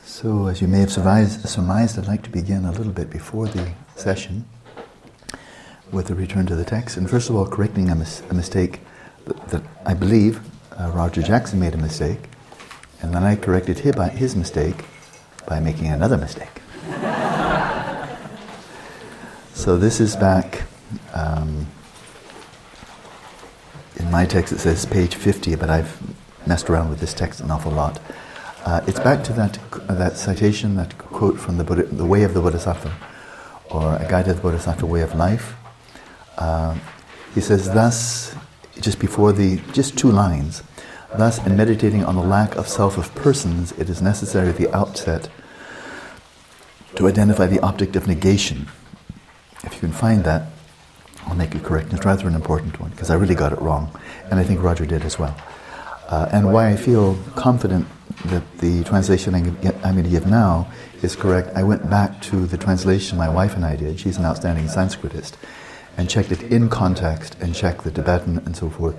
So, as you may have surmised, I'd like to begin a little bit before the session with a return to the text. And first of all, correcting a mistake that I believe Roger Jackson made a mistake, and then I corrected his mistake by making another mistake. So this is back, in my text it says page 50, but I've messed around with this text an awful lot. It's back to that citation, that quote from the Way of the Bodhisattva, or A Guide to the Bodhisattva Way of Life. He says, thus, just two lines, thus, in meditating on the lack of self of persons, it is necessary at the outset to identify the object of negation. If you can find that, I'll make it correct. It's rather an important one, because I really got it wrong, and I think Roger did as well. And why I feel confident that the translation I'm going to give now is correct, I went back to the translation my wife and I did. She's an outstanding Sanskritist, and checked it in context, and checked the Tibetan and so forth,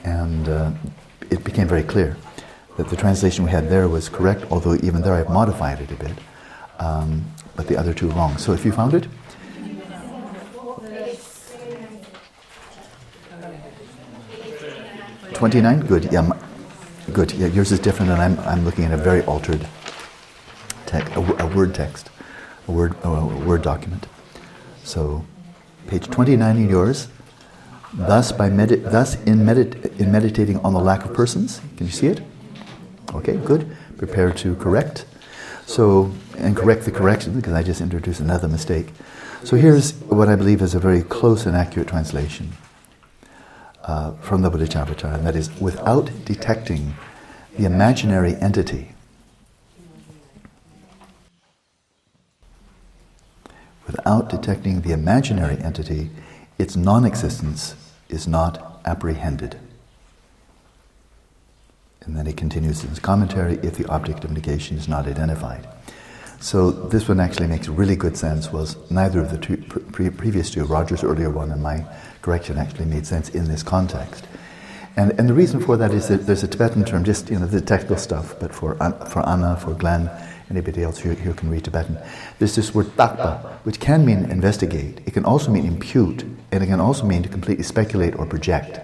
and it became very clear that the translation we had there was correct, although even there I've modified it a bit, but the other two wrong. So if you found it? 29? Good, yeah. Good, yeah, yours is different, and I'm looking at a very altered text, a word text, a word document. So, page 29 in yours. Thus, in meditating on the lack of persons, can you see it? Okay, good. Prepare to correct. So, and correct the correction, because I just introduced another mistake. So here's what I believe is a very close and accurate translation from the Bodhisattva, and that is, without detecting the imaginary entity, its non-existence is not apprehended. And then he continues in his commentary, if the object of negation is not identified. So this one actually makes really good sense, was neither of the two previous two, Roger's earlier one and my correction, actually made sense in this context. And the reason for that is that there's a Tibetan term, just the technical stuff, but for Anna, for Glenn, anybody else who can read Tibetan, there's this word takpa, which can mean investigate, it can also mean impute, and it can also mean to completely speculate or project.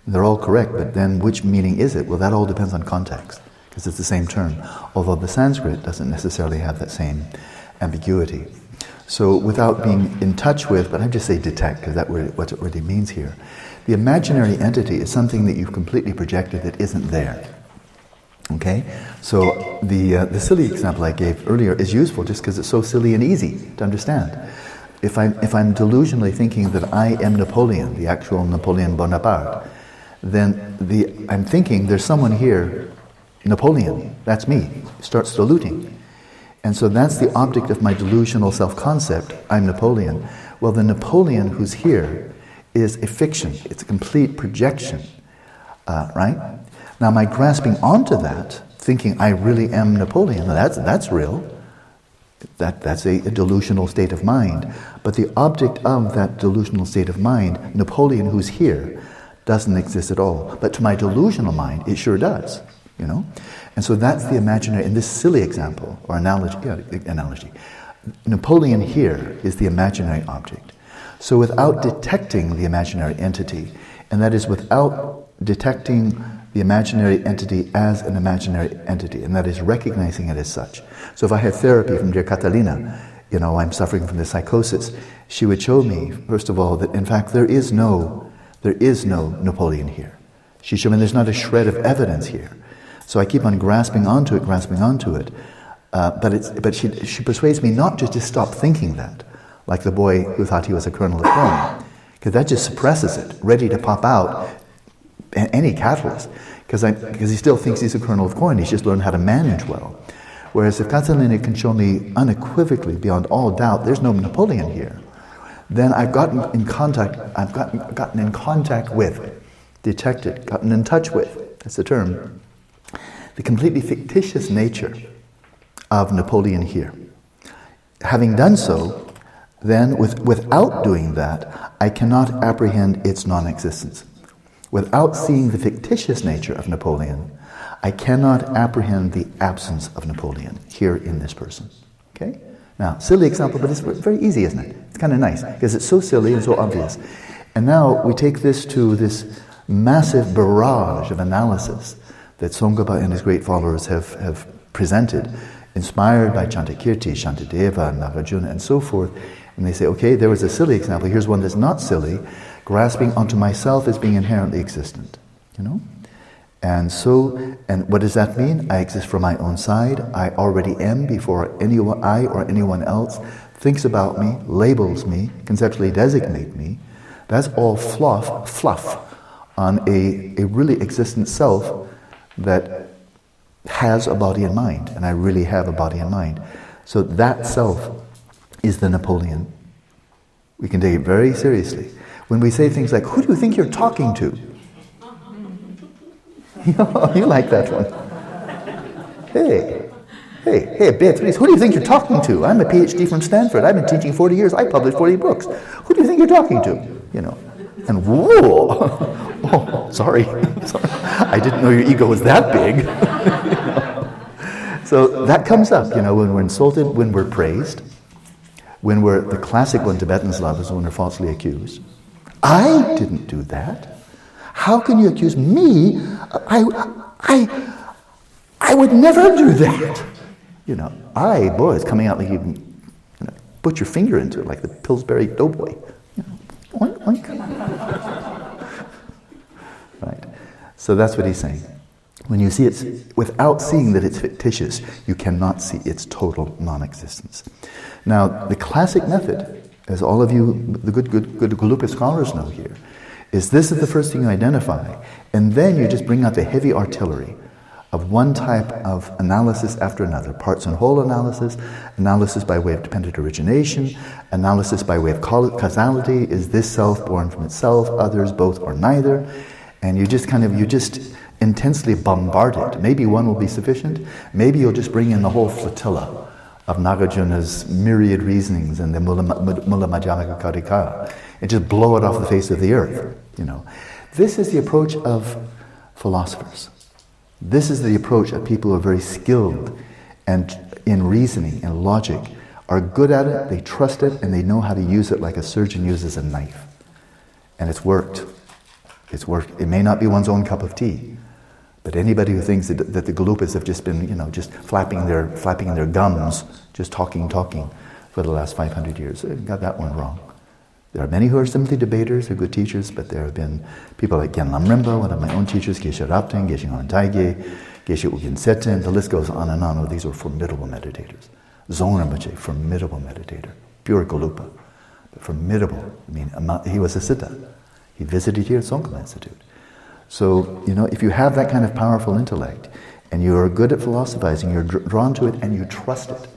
And they're all correct, but then which meaning is it? Well, that all depends on context, because it's the same term, although the Sanskrit doesn't necessarily have that same ambiguity. So without being in touch with, but I just say detect, because that's what it really means here. The imaginary entity is something that you've completely projected that isn't there. Okay? So the silly example I gave earlier is useful just because it's so silly and easy to understand. If I'm delusionally thinking that I am Napoleon, the actual Napoleon Bonaparte, then I'm thinking there's someone here, Napoleon, that's me. It starts diluting. And so that's the object of my delusional self-concept, I'm Napoleon. Well, the Napoleon who's here is a fiction, it's a complete projection, right? Now my grasping onto that, thinking I really am Napoleon, that's real. That's a delusional state of mind. But the object of that delusional state of mind, Napoleon who's here, doesn't exist at all. But to my delusional mind, it sure does, And so that's the imaginary, in this silly example, or analogy. Napoleon here is the imaginary object. So without detecting the imaginary entity, and that is without detecting the imaginary entity as an imaginary entity, and that is recognizing it as such. So if I had therapy from dear Catalina, I'm suffering from this psychosis, she would show me, first of all, that in fact there is no Napoleon here. She showed me there's not a shred of evidence here. So I keep on grasping onto it, but she persuades me not just to stop thinking that, like the boy who thought he was a kernel of corn, because that just suppresses it, ready to pop out any catalyst, because he still thinks he's a kernel of corn, he's just learned how to manage well. Whereas if Catalina can show me unequivocally, beyond all doubt, there's no Napoleon here, then I've gotten in contact with, detected, gotten in touch with, that's the term, the completely fictitious nature of Napoleon here. Having done so, then without doing that, I cannot apprehend its non-existence. Without seeing the fictitious nature of Napoleon, I cannot apprehend the absence of Napoleon here in this person. Okay? Now, silly example, but it's very easy, isn't it? It's kind of nice, because it's so silly and so obvious. And now we take this to this massive barrage of analysis that Tsongkhapa and his great followers have presented, inspired by Chantakirti, Shantideva, Nagarjuna, and so forth. And they say, okay, there was a silly example, here's one that's not silly, grasping onto myself as being inherently existent, you know? And so, and what does that mean? I exist from my own side. I already am before anyone, I or anyone else thinks about me, labels me, conceptually designate me. That's all fluff on a really existent self that has a body and mind, and I really have a body and mind. So that self is the Napoleon. We can take it very seriously. When we say things like, who do you think you're talking to? You like that one. Hey, Beatrice, who do you think you're talking to? I'm a PhD from Stanford. I've been teaching 40 years. I published 40 books. Who do you think you're talking to? You know. And whoa! Oh, sorry. I didn't know your ego was that big. You know? So that comes up, you know, when we're insulted, when we're praised, when we're, the classic one Tibetans love is when we're falsely accused. I didn't do that. How can you accuse me? I would never do that. You know, boy, it's coming out like you put your finger into it, like the Pillsbury Doughboy. You know, oink, oink. Right. So that's what he's saying. When you see it, without seeing that it's fictitious, you cannot see its total non-existence. Now, the classic method, as all of you, the good Gelugpa scholars know here, is this is the first thing you identify, and then you just bring out the heavy artillery of one type of analysis after another. Parts and whole analysis, analysis by way of dependent origination, analysis by way of causality, is this self born from itself, others, both, or neither, and you just intensely bombard it. Maybe one will be sufficient, maybe you'll just bring in the whole flotilla of Nagarjuna's myriad reasonings and the Mula Madhyamaka Karika, and just blow it off the face of the earth, you know. This is the approach of philosophers. This is the approach of people who are very skilled and in reasoning and logic, are good at it, they trust it, and they know how to use it like a surgeon uses a knife. And it's worked. It's worked. It may not be one's own cup of tea, but anybody who thinks that the Gelugpas have just been, you know, just flapping their gums, just talking for the last 500 years, got that one wrong. There are many who are simply debaters, who are good teachers, but there have been people like Genlam Rinpa, one of my own teachers, Geshe Rapten, Geshe Ngaren Taige, Geshe Ugyen Setten, the list goes on and on. Oh, these are formidable meditators. Dzong Rinpoche, formidable meditator, pure Gelugpa, but formidable. I mean, he was a Siddha. He visited here at Tsongkhapa Institute. So, you know, if you have that kind of powerful intellect, and you're good at philosophizing, you're drawn to it, and you trust it,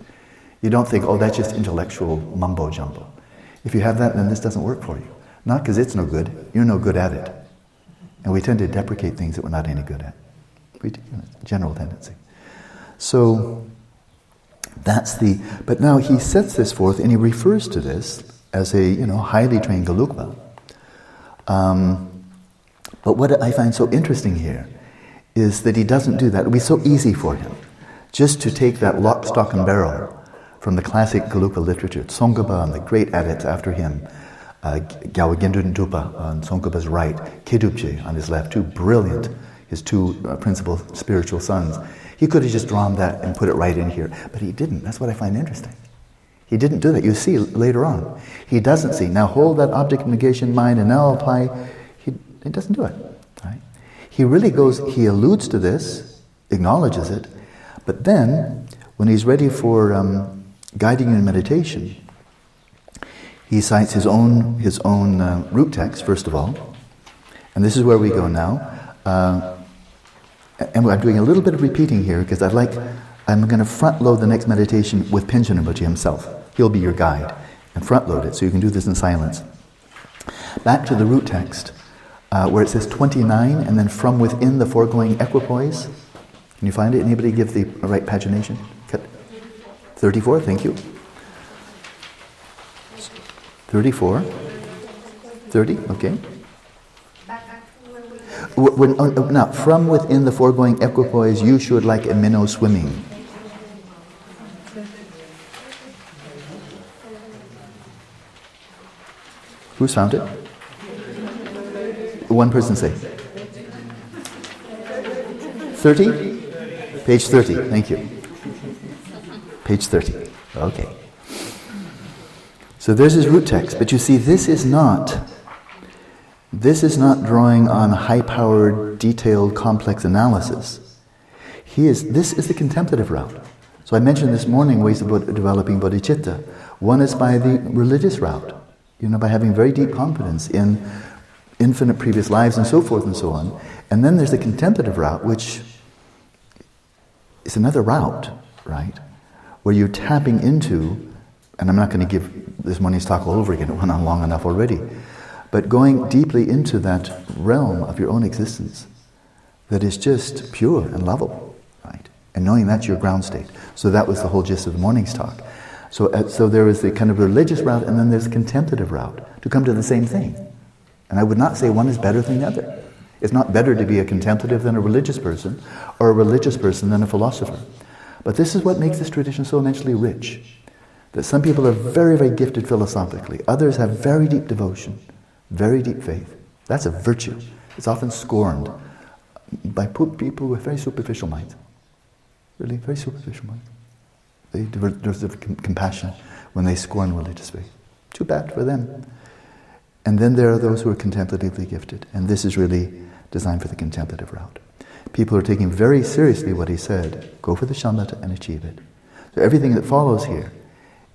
you don't think, oh, that's just intellectual mumbo-jumbo. If you have that, then this doesn't work for you. Not because it's no good, you're no good at it. And we tend to deprecate things that we're not any good at. General tendency. So, but now he sets this forth, and he refers to this as a, you know, highly trained Gelugpa. But what I find so interesting here is that he doesn't do that. It would be so easy for him just to take that lock, stock, and barrel from the classic Gelugpa literature. Tsongkhapa and the great adepts after him, Gyalwa Gendun Dupa on Tsongkhapa's right, Kedupche on his left, his two principal spiritual sons. He could have just drawn that and put it right in here, but he didn't. That's what I find interesting. He didn't do that. You see later on. He doesn't see. Now hold that object of negation in mind and now apply. He doesn't do it. Right? He really goes, he alludes to this, acknowledges it, but then when he's ready for guiding you in meditation, he cites his own root text, first of all, and this is where we go now. And I'm doing a little bit of repeating here because I'm going to front load the next meditation with Panchen Rinpoche himself. He'll be your guide, and front load it so you can do this in silence. Back to the root text, where it says 29, and then from within the foregoing equipoise. Can you find it? Anybody give the right pagination? 34, thank you. 34. 30, okay. Now, from within the foregoing equipoise, you should like a minnow swimming. Who's found it? One person say. 30? Page 30, thank you. Page 30, okay. So there's his root text, but you see, this is not drawing on high-powered, detailed, complex analysis. This is the contemplative route. So I mentioned this morning ways of developing bodhicitta. One is by the religious route, by having very deep confidence in infinite previous lives and so forth and so on. And then there's the contemplative route, which is another route, right? Where you're tapping into, and I'm not going to give this morning's talk all over again, it went on long enough already, but going deeply into that realm of your own existence that is just pure and lovable, right? And knowing that's your ground state. So that was the whole gist of the morning's talk. So there is the kind of religious route, and then there's the contemplative route to come to the same thing. And I would not say one is better than the other. It's not better to be a contemplative than a religious person, or a religious person than a philosopher. But this is what makes this tradition so immensely rich. That some people are very, very gifted philosophically. Others have very deep devotion, very deep faith. That's a virtue. It's often scorned by people with very superficial minds. Really, very superficial minds. They deserve compassion when they scorn religious faith. Too bad for them. And then there are those who are contemplatively gifted. And this is really designed for the contemplative route. People are taking very seriously what he said. Go for the shamatha and achieve it. So everything that follows here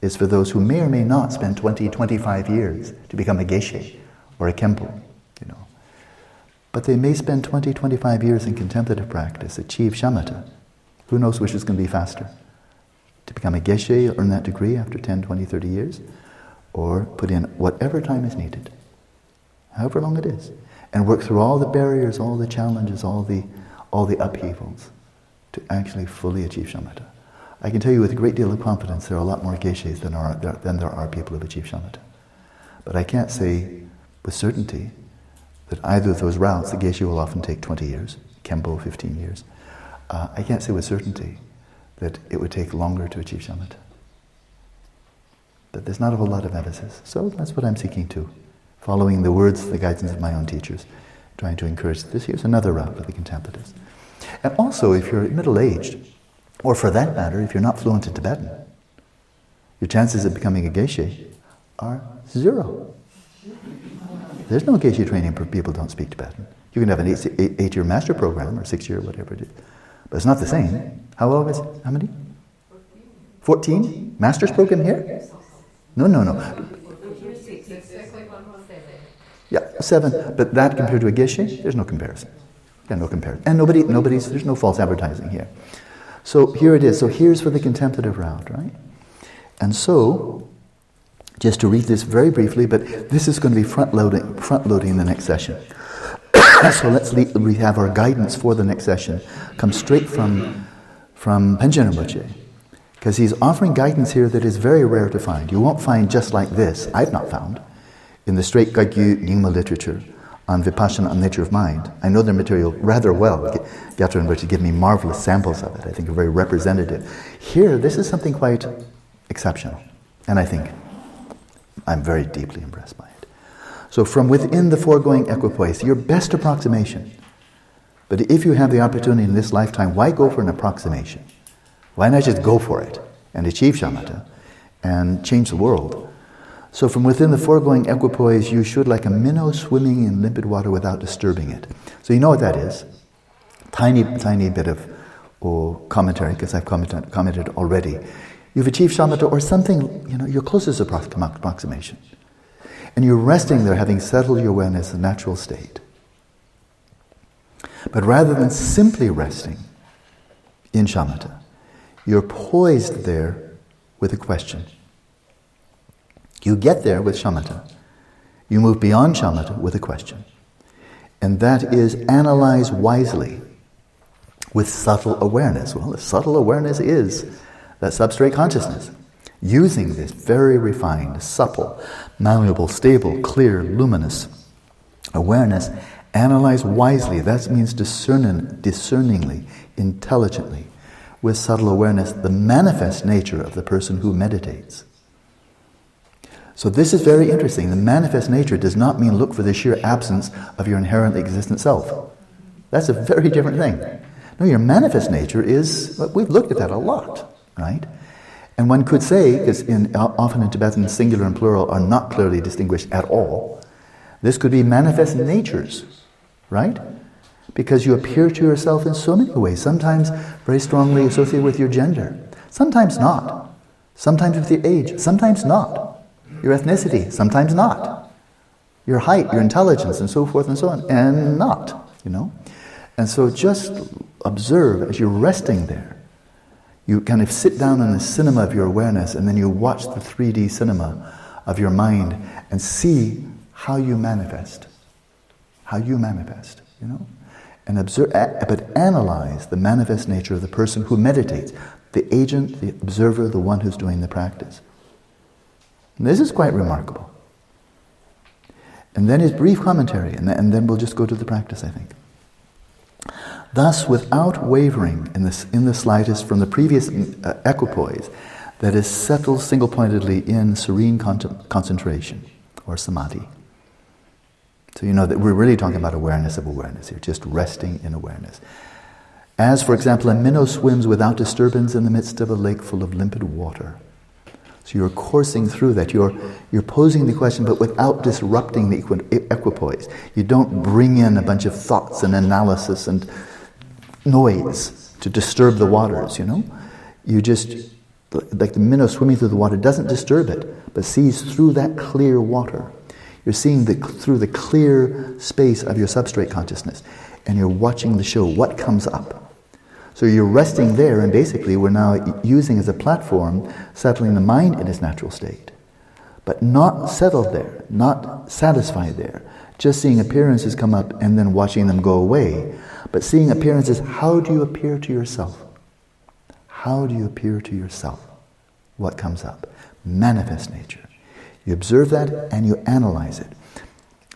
is for those who may or may not spend 20, 25 years to become a geshe or a kempo, But they may spend 20, 25 years in contemplative practice, achieve shamatha. Who knows which is going to be faster? To become a geshe, earn that degree after 10, 20, 30 years, or put in whatever time is needed, however long it is, and work through all the barriers, all the challenges, all the upheavals to actually fully achieve shamatha. I can tell you with a great deal of confidence there are a lot more geshes than there are people who have achieved shamatha. But I can't say with certainty that either of those routes, the geshe will often take 20 years, kempo 15 years. I can't say with certainty that it would take longer to achieve shamatha. But there's not a whole lot of emphasis. So that's what I'm seeking to. Following the words, the guidance of my own teachers, trying to encourage this. Here's another route for the contemplatives. And also, if you're middle-aged, or for that matter, if you're not fluent in Tibetan, your chances of becoming a geshe are 0. There's no geshe training for people who don't speak Tibetan. You can have an 8-year master program, or 6-year, whatever it is. But it's not the same. How long is it? How many? 14? Master's program here? No. Yeah, 7. But that compared to a geshe, there's no comparison. Yeah, no comparison. And there's no false advertising here. So here it is. So here's for the contemplative route, right? And so, just to read this very briefly, but this is going to be front-loading the next session. So we have our guidance for the next session come straight from Panchen Lozang, because he's offering guidance here that is very rare to find. You won't find just like this, I've not found, in the straight Kagyü Nyingma literature on Vipashyana on nature of mind. I know their material rather well. Gyatso Rinpoche give me marvelous samples of it. I think are very representative. Here, this is something quite exceptional, and I think I'm very deeply impressed by it. So from within the foregoing equipoise, your best approximation. But if you have the opportunity in this lifetime, why go for an approximation? Why not just go for it and achieve shamatha and change the world? So from within the foregoing equipoise, you should like a minnow swimming in limpid water without disturbing it. So you know what that is. Tiny bit of commentary, because I've commented already. You've achieved shamatha or something, your closest approximation. And you're resting there, having settled your awareness in natural state. But rather than simply resting in shamatha, you're poised there with a question. You get there with shamatha. You move beyond shamatha with a question. And that is analyze wisely with subtle awareness. Well, the subtle awareness is that substrate consciousness. Using this very refined, supple, malleable, stable, clear, luminous awareness, Analyze wisely, that means discerningly, intelligently, with subtle awareness, the manifest nature of the person who meditates. So this is very interesting. The manifest nature does not mean look for the sheer absence of your inherently existent self. That's a very different thing. No, your manifest nature is, well, we've looked at that a lot, right? And one could say, because often in Tibetan singular and plural are not clearly distinguished at all, this could be manifest natures, right? Because you appear to yourself in so many ways, sometimes very strongly associated with your gender, sometimes not, sometimes with your age, sometimes not, your ethnicity, sometimes not, your height, your intelligence, and so forth and so on, and not, you know. And so just observe as you're resting there. You kind of sit down in the cinema of your awareness, and then you watch the 3D cinema of your mind and see how you manifest, you know. And observe, but analyze the manifest nature of the person who meditates, the agent, the observer, the one who's doing the practice. And this is quite remarkable. And then his brief commentary, and then we'll just go to the practice, I think. Thus, without wavering in the slightest from the previous equipoise, that is settled single-pointedly in serene concentration, or samadhi. So you know that we're really talking about awareness of awareness here, just resting in awareness. As, for example, a minnow swims without disturbance in the midst of a lake full of limpid water. So you're coursing through that. You're posing the question, but without disrupting the equipoise. You don't bring in a bunch of thoughts and analysis and noise to disturb the waters, you know. You just, like the minnow swimming through the water, doesn't disturb it, but sees through that clear water. You're seeing through the clear space of your substrate consciousness, and you're watching the show, what comes up. So you're resting there, and basically we're now using as a platform, settling the mind in its natural state. But not settled there, not satisfied there. Just seeing appearances come up and then watching them go away. But seeing appearances, how do you appear to yourself? How do you appear to yourself? What comes up? Manifest nature. You observe that and you analyze it.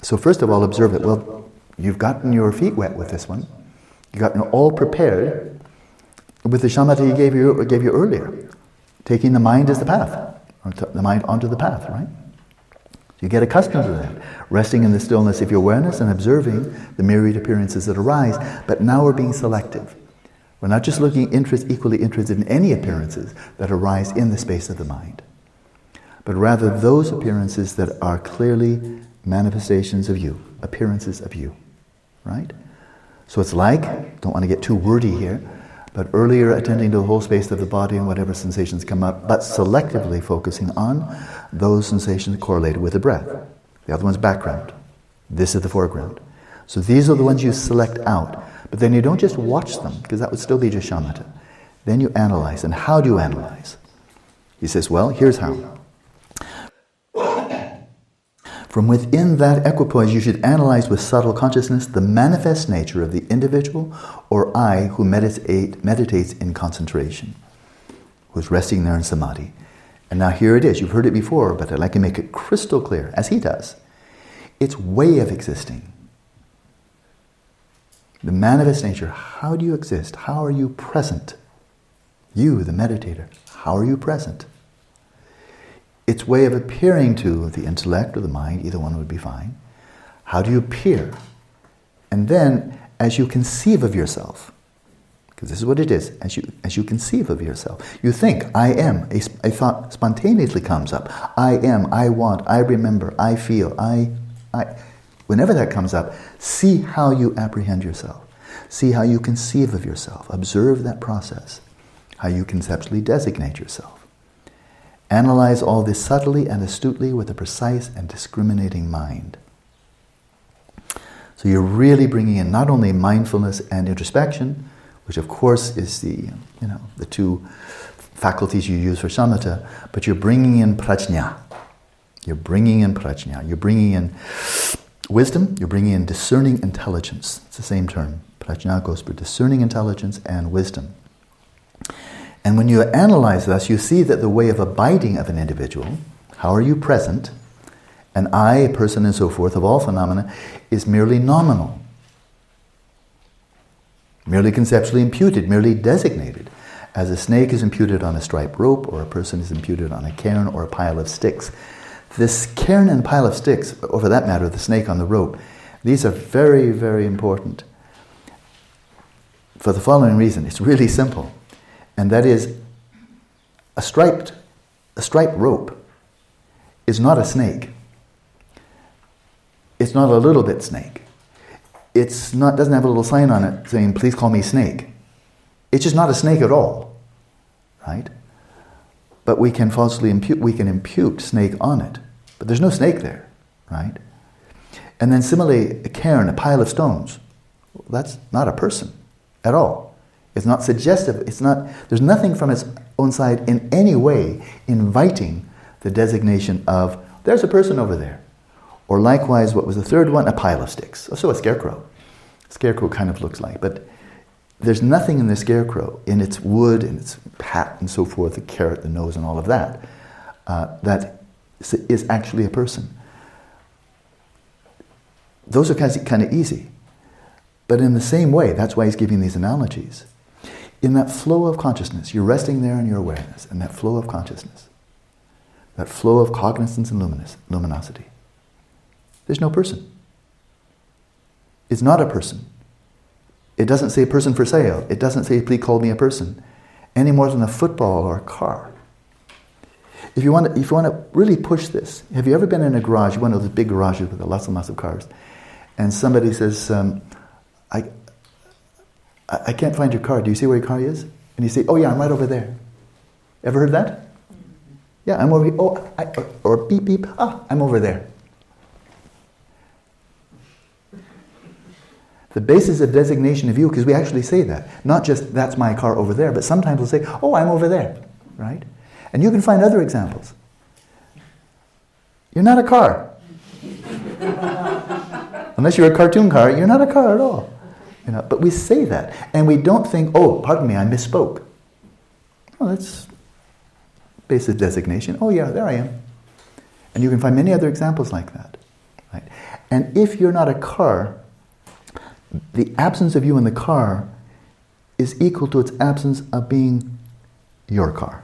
So first of all, observe it. Well, you've gotten your feet wet with this one. You've gotten all prepared with the shamatha he gave you earlier, taking the mind as the path, or the mind onto the path, right? You get accustomed to that, resting in the stillness of your awareness and observing the myriad appearances that arise. But now we're being selective. We're not just equally interested in any appearances that arise in the space of the mind, but rather those appearances that are clearly manifestations of you, appearances of you, right? So it's like, don't want to get too wordy here, but earlier attending to the whole space of the body and whatever sensations come up, but selectively focusing on those sensations correlated with the breath. The other one's background. This is the foreground. So these are the ones you select out. But then you don't just watch them, because that would still be just shamatha. Then you analyze. And how do you analyze? He says, well, here's how. From within that equipoise, you should analyze with subtle consciousness the manifest nature of the individual or I who meditates in concentration, who's resting there in samadhi. And now here it is. You've heard it before, but I'd like to make it crystal clear, as he does. Its way of existing. The manifest nature. How do you exist? How are you present? You, the meditator, how are you present? Its way of appearing to the intellect or the mind, either one would be fine. How do you appear? And then, as you conceive of yourself, because this is what it is, as you conceive of yourself, you think, I am, a thought spontaneously comes up. I am, I want, I remember, I feel, I. Whenever that comes up, see how you apprehend yourself. See how you conceive of yourself. Observe that process, how you conceptually designate yourself. Analyze all this subtly and astutely with a precise and discriminating mind. So you're really bringing in not only mindfulness and introspection, which of course is the two faculties you use for shamatha, but you're bringing in prajna. You're bringing in prajna. You're bringing in wisdom. You're bringing in discerning intelligence. It's the same term. Prajna goes for discerning intelligence and wisdom. And when you analyze this, you see that the way of abiding of an individual, how are you present, and I, a person and so forth, of all phenomena, is merely nominal. merely conceptually imputed, merely designated, as a snake is imputed on a striped rope, or a person is imputed on a cairn or a pile of sticks. This cairn and pile of sticks, or for that matter, the snake on the rope, these are very, very important for the following reason. It's really simple, and that is a striped rope is not a snake. It's not a little bit snake. Doesn't have a little sign on it saying, "Please call me snake." It's just not a snake at all, right? But we can falsely impute snake on it, but there's no snake there, right? And then similarly, a cairn, a pile of stones, that's not a person at all. It's not suggestive. There's nothing from its own side in any way inviting the designation of, there's a person over there. Or likewise, what was the third one? A pile of sticks. So a scarecrow. Scarecrow kind of looks like, but there's nothing in the scarecrow, in its wood, in its hat and so forth, the carrot, the nose and all of that, that is actually a person. Those are kind of easy. But in the same way, that's why he's giving these analogies. In that flow of consciousness, you're resting there in your awareness, and that flow of consciousness, that flow of cognizance and luminosity, there's no person. It's not a person. It doesn't say person for sale. It doesn't say, please call me a person, any more than a football or a car. If you want to really push this, have you ever been in a garage, one of those big garages with lots and lots of cars, and somebody says, I can't find your car. Do you see where your car is? And you say, oh yeah, I'm right over there. Ever heard that? Yeah, I'm over here. Or beep, beep. I'm over there. The basis of designation of you, because we actually say that. Not just, that's my car over there, but sometimes we'll say, oh, I'm over there, right? And you can find other examples. You're not a car. Unless you're a cartoon car, you're not a car at all. But we say that, and we don't think, oh, pardon me, I misspoke. Oh, that's basic designation. Oh yeah, there I am. And you can find many other examples like that. Right? And if you're not a car, the absence of you in the car is equal to its absence of being your car.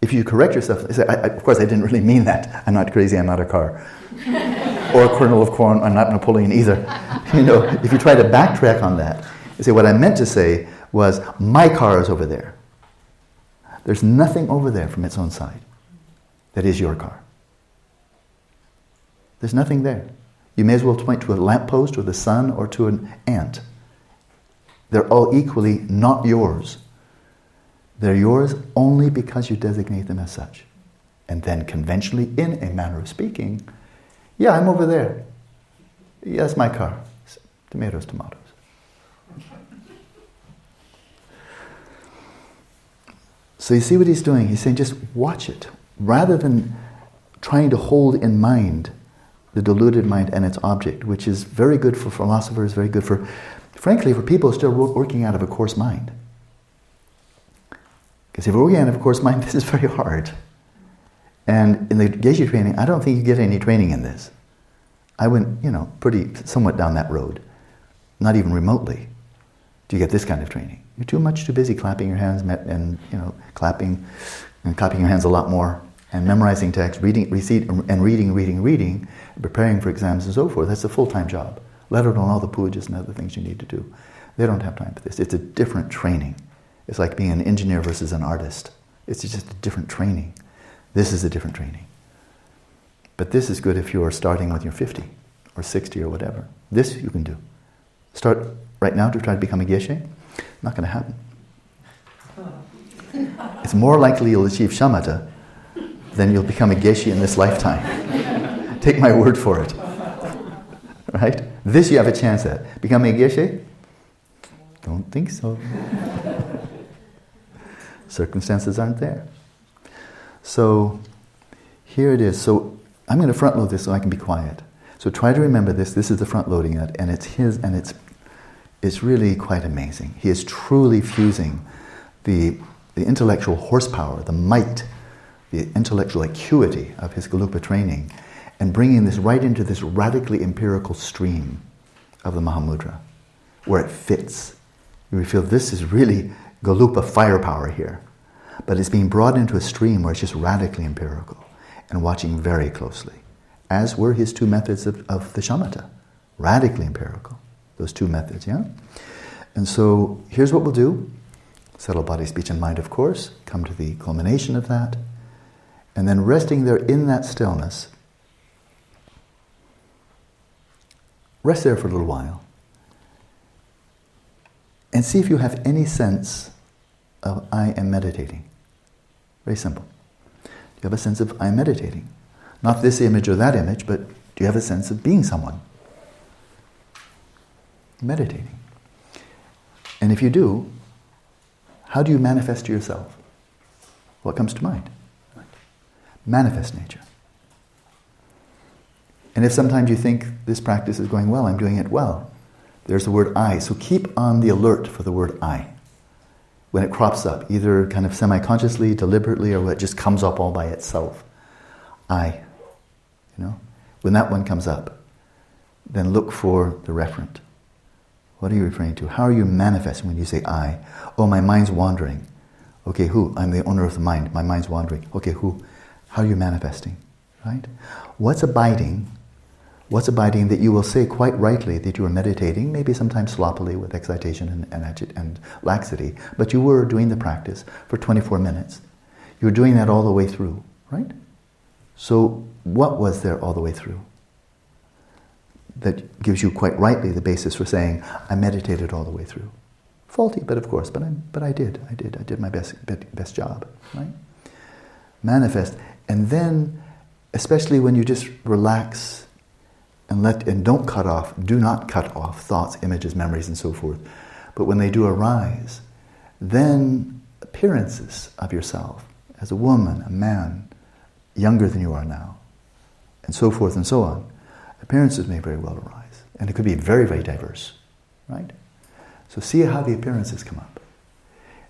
If you correct yourself, say, of course I didn't really mean that. I'm not crazy, I'm not a car. Or a kernel of corn, I'm not Napoleon either. If you try to backtrack on that, you say, what I meant to say was, my car is over there. There's nothing over there from its own side that is your car. There's nothing there. You may as well point to a lamppost or the sun or to an ant. They're all equally not yours. They're yours only because you designate them as such. And then conventionally, in a manner of speaking, yeah, I'm over there. Yeah, that's my car. Tomatoes, tomatoes. So you see what he's doing? He's saying just watch it. Rather than trying to hold in mind the deluded mind and its object, which is very good for philosophers, very good for, frankly, for people still working out of a coarse mind. Because if we're working out of a coarse mind, this is very hard. And in the Geshe training, I don't think you get any training in this. I went, somewhat down that road. Not even remotely do you get this kind of training. You're too busy clapping your hands and, clapping and clapping your hands a lot more and memorizing text, reading, preparing for exams and so forth. That's a full-time job. Let alone all the pujas and other things you need to do. They don't have time for this. It's a different training. It's like being an engineer versus an artist. It's just a different training. This is a different training. But this is good if you are starting when you're 50 or 60 or whatever. This you can do. Start right now to try to become a geshe. Not going to happen. It's more likely you'll achieve shamatha than you'll become a geshe in this lifetime. Take my word for it. Right? This you have a chance at. Becoming a geshe? Don't think so. Circumstances aren't there. So here it is. So I'm going to front load this so I can be quiet. So try to remember this. This is the front loading it, and it's his, and it's really quite amazing. He is truly fusing the intellectual horsepower, the might, the intellectual acuity of his Gelugpa training, and bringing this right into this radically empirical stream of the Mahamudra. where it fits. You feel this is really Galupa firepower here. But it's being brought into a stream where it's just radically empirical and watching very closely, as were his two methods of the Shamatha. Radically empirical, those two methods, yeah? And so here's what we'll do. Settle body, speech, and mind, of course. Come to the culmination of that. And then resting there in that stillness, rest there for a little while. And see if you have any sense of I am meditating. Very simple. Do you have a sense of I am meditating? Not this image or that image, but do you have a sense of being someone? Meditating. And if you do, how do you manifest to yourself? What comes to mind? Manifest nature. And if sometimes you think this practice is going well, I'm doing it well, there's the word I. So keep on the alert for the word I. When it crops up, either kind of semi-consciously, deliberately, or it just comes up all by itself. I. When that one comes up, then look for the referent. What are you referring to? How are you manifesting when you say I? Oh, my mind's wandering. Okay, who? I'm the owner of the mind. My mind's wandering. Okay, who? How are you manifesting? Right? What's abiding? What's abiding that you will say quite rightly that you are meditating, maybe sometimes sloppily with excitation and laxity, but you were doing the practice for 24 minutes. You were doing that all the way through, right? So what was there all the way through? That gives you quite rightly the basis for saying, I meditated all the way through. Faulty, but of course, but I did my best job, right? Manifest. And then, especially when you just relax and don't do not cut off thoughts, images, memories, and so forth. But when they do arise, then appearances of yourself as a woman, a man, younger than you are now, and so forth and so on, appearances may very well arise. And it could be very, very diverse, right? So see how the appearances come up.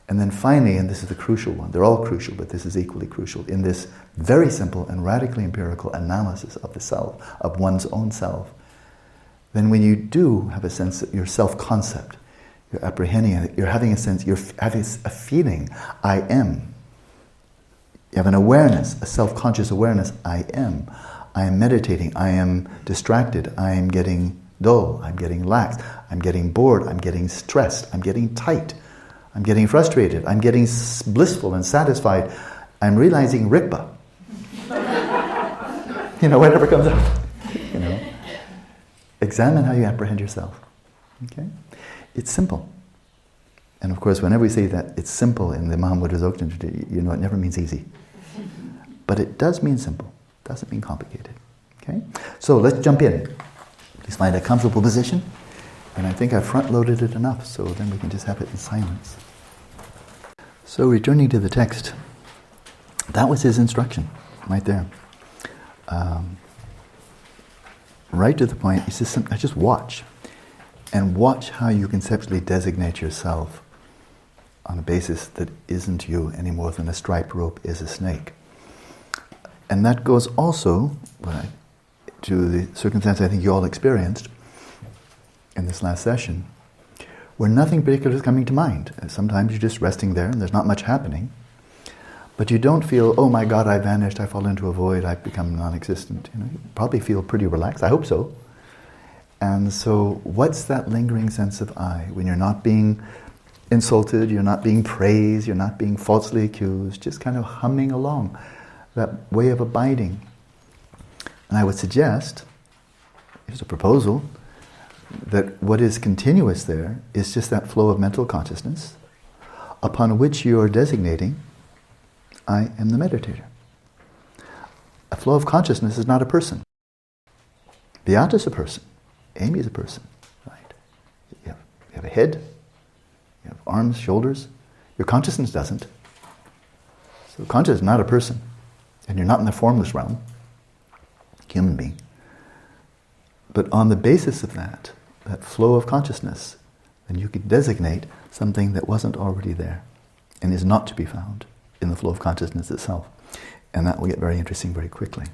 And then finally, and this is the crucial one, they're all crucial, but this is equally crucial, in this very simple and radically empirical analysis of the self, of one's own self, then when you do have a sense of your self-concept, you're apprehending it, you're having a sense, you're having a feeling, I am. You have an awareness, a self-conscious awareness, I am meditating, I am distracted, I am getting dull, I'm getting lax, I'm getting bored, I'm getting stressed, I'm getting tight, I'm getting frustrated, I'm getting blissful and satisfied, I'm realizing Rigpa. Whatever comes up. Examine how you apprehend yourself. Okay? It's simple. And of course, whenever we say that it's simple in the Mahāmudrā Dzogchen tradition, it never means easy. But it does mean simple. It doesn't mean complicated. Okay? So let's jump in. Please find a comfortable position. And I think I've front-loaded it enough, so then we can just have it in silence. So returning to the text, that was his instruction, right there. Right to the point, he says, just watch. And watch how you conceptually designate yourself on a basis that isn't you any more than a striped rope is a snake. And that goes also to the circumstance I think you all experienced in this last session, where nothing particular is coming to mind. Sometimes you're just resting there and there's not much happening, but you don't feel, oh my God, I vanished, I fall into a void, I've become non-existent. You probably feel pretty relaxed, I hope so. And so what's that lingering sense of I, when you're not being insulted, you're not being praised, you're not being falsely accused, just kind of humming along, that way of abiding. And I would suggest, here's a proposal, that what is continuous there is just that flow of mental consciousness upon which you are designating, I am the meditator. A flow of consciousness is not a person. Beata's a person. Amy is a person, right? You have a head, you have arms, shoulders. Your consciousness doesn't. So consciousness is not a person. And you're not in the formless realm, human being. But on the basis of that flow of consciousness, then you could designate something that wasn't already there and is not to be found in the flow of consciousness itself. And that will get very interesting very quickly.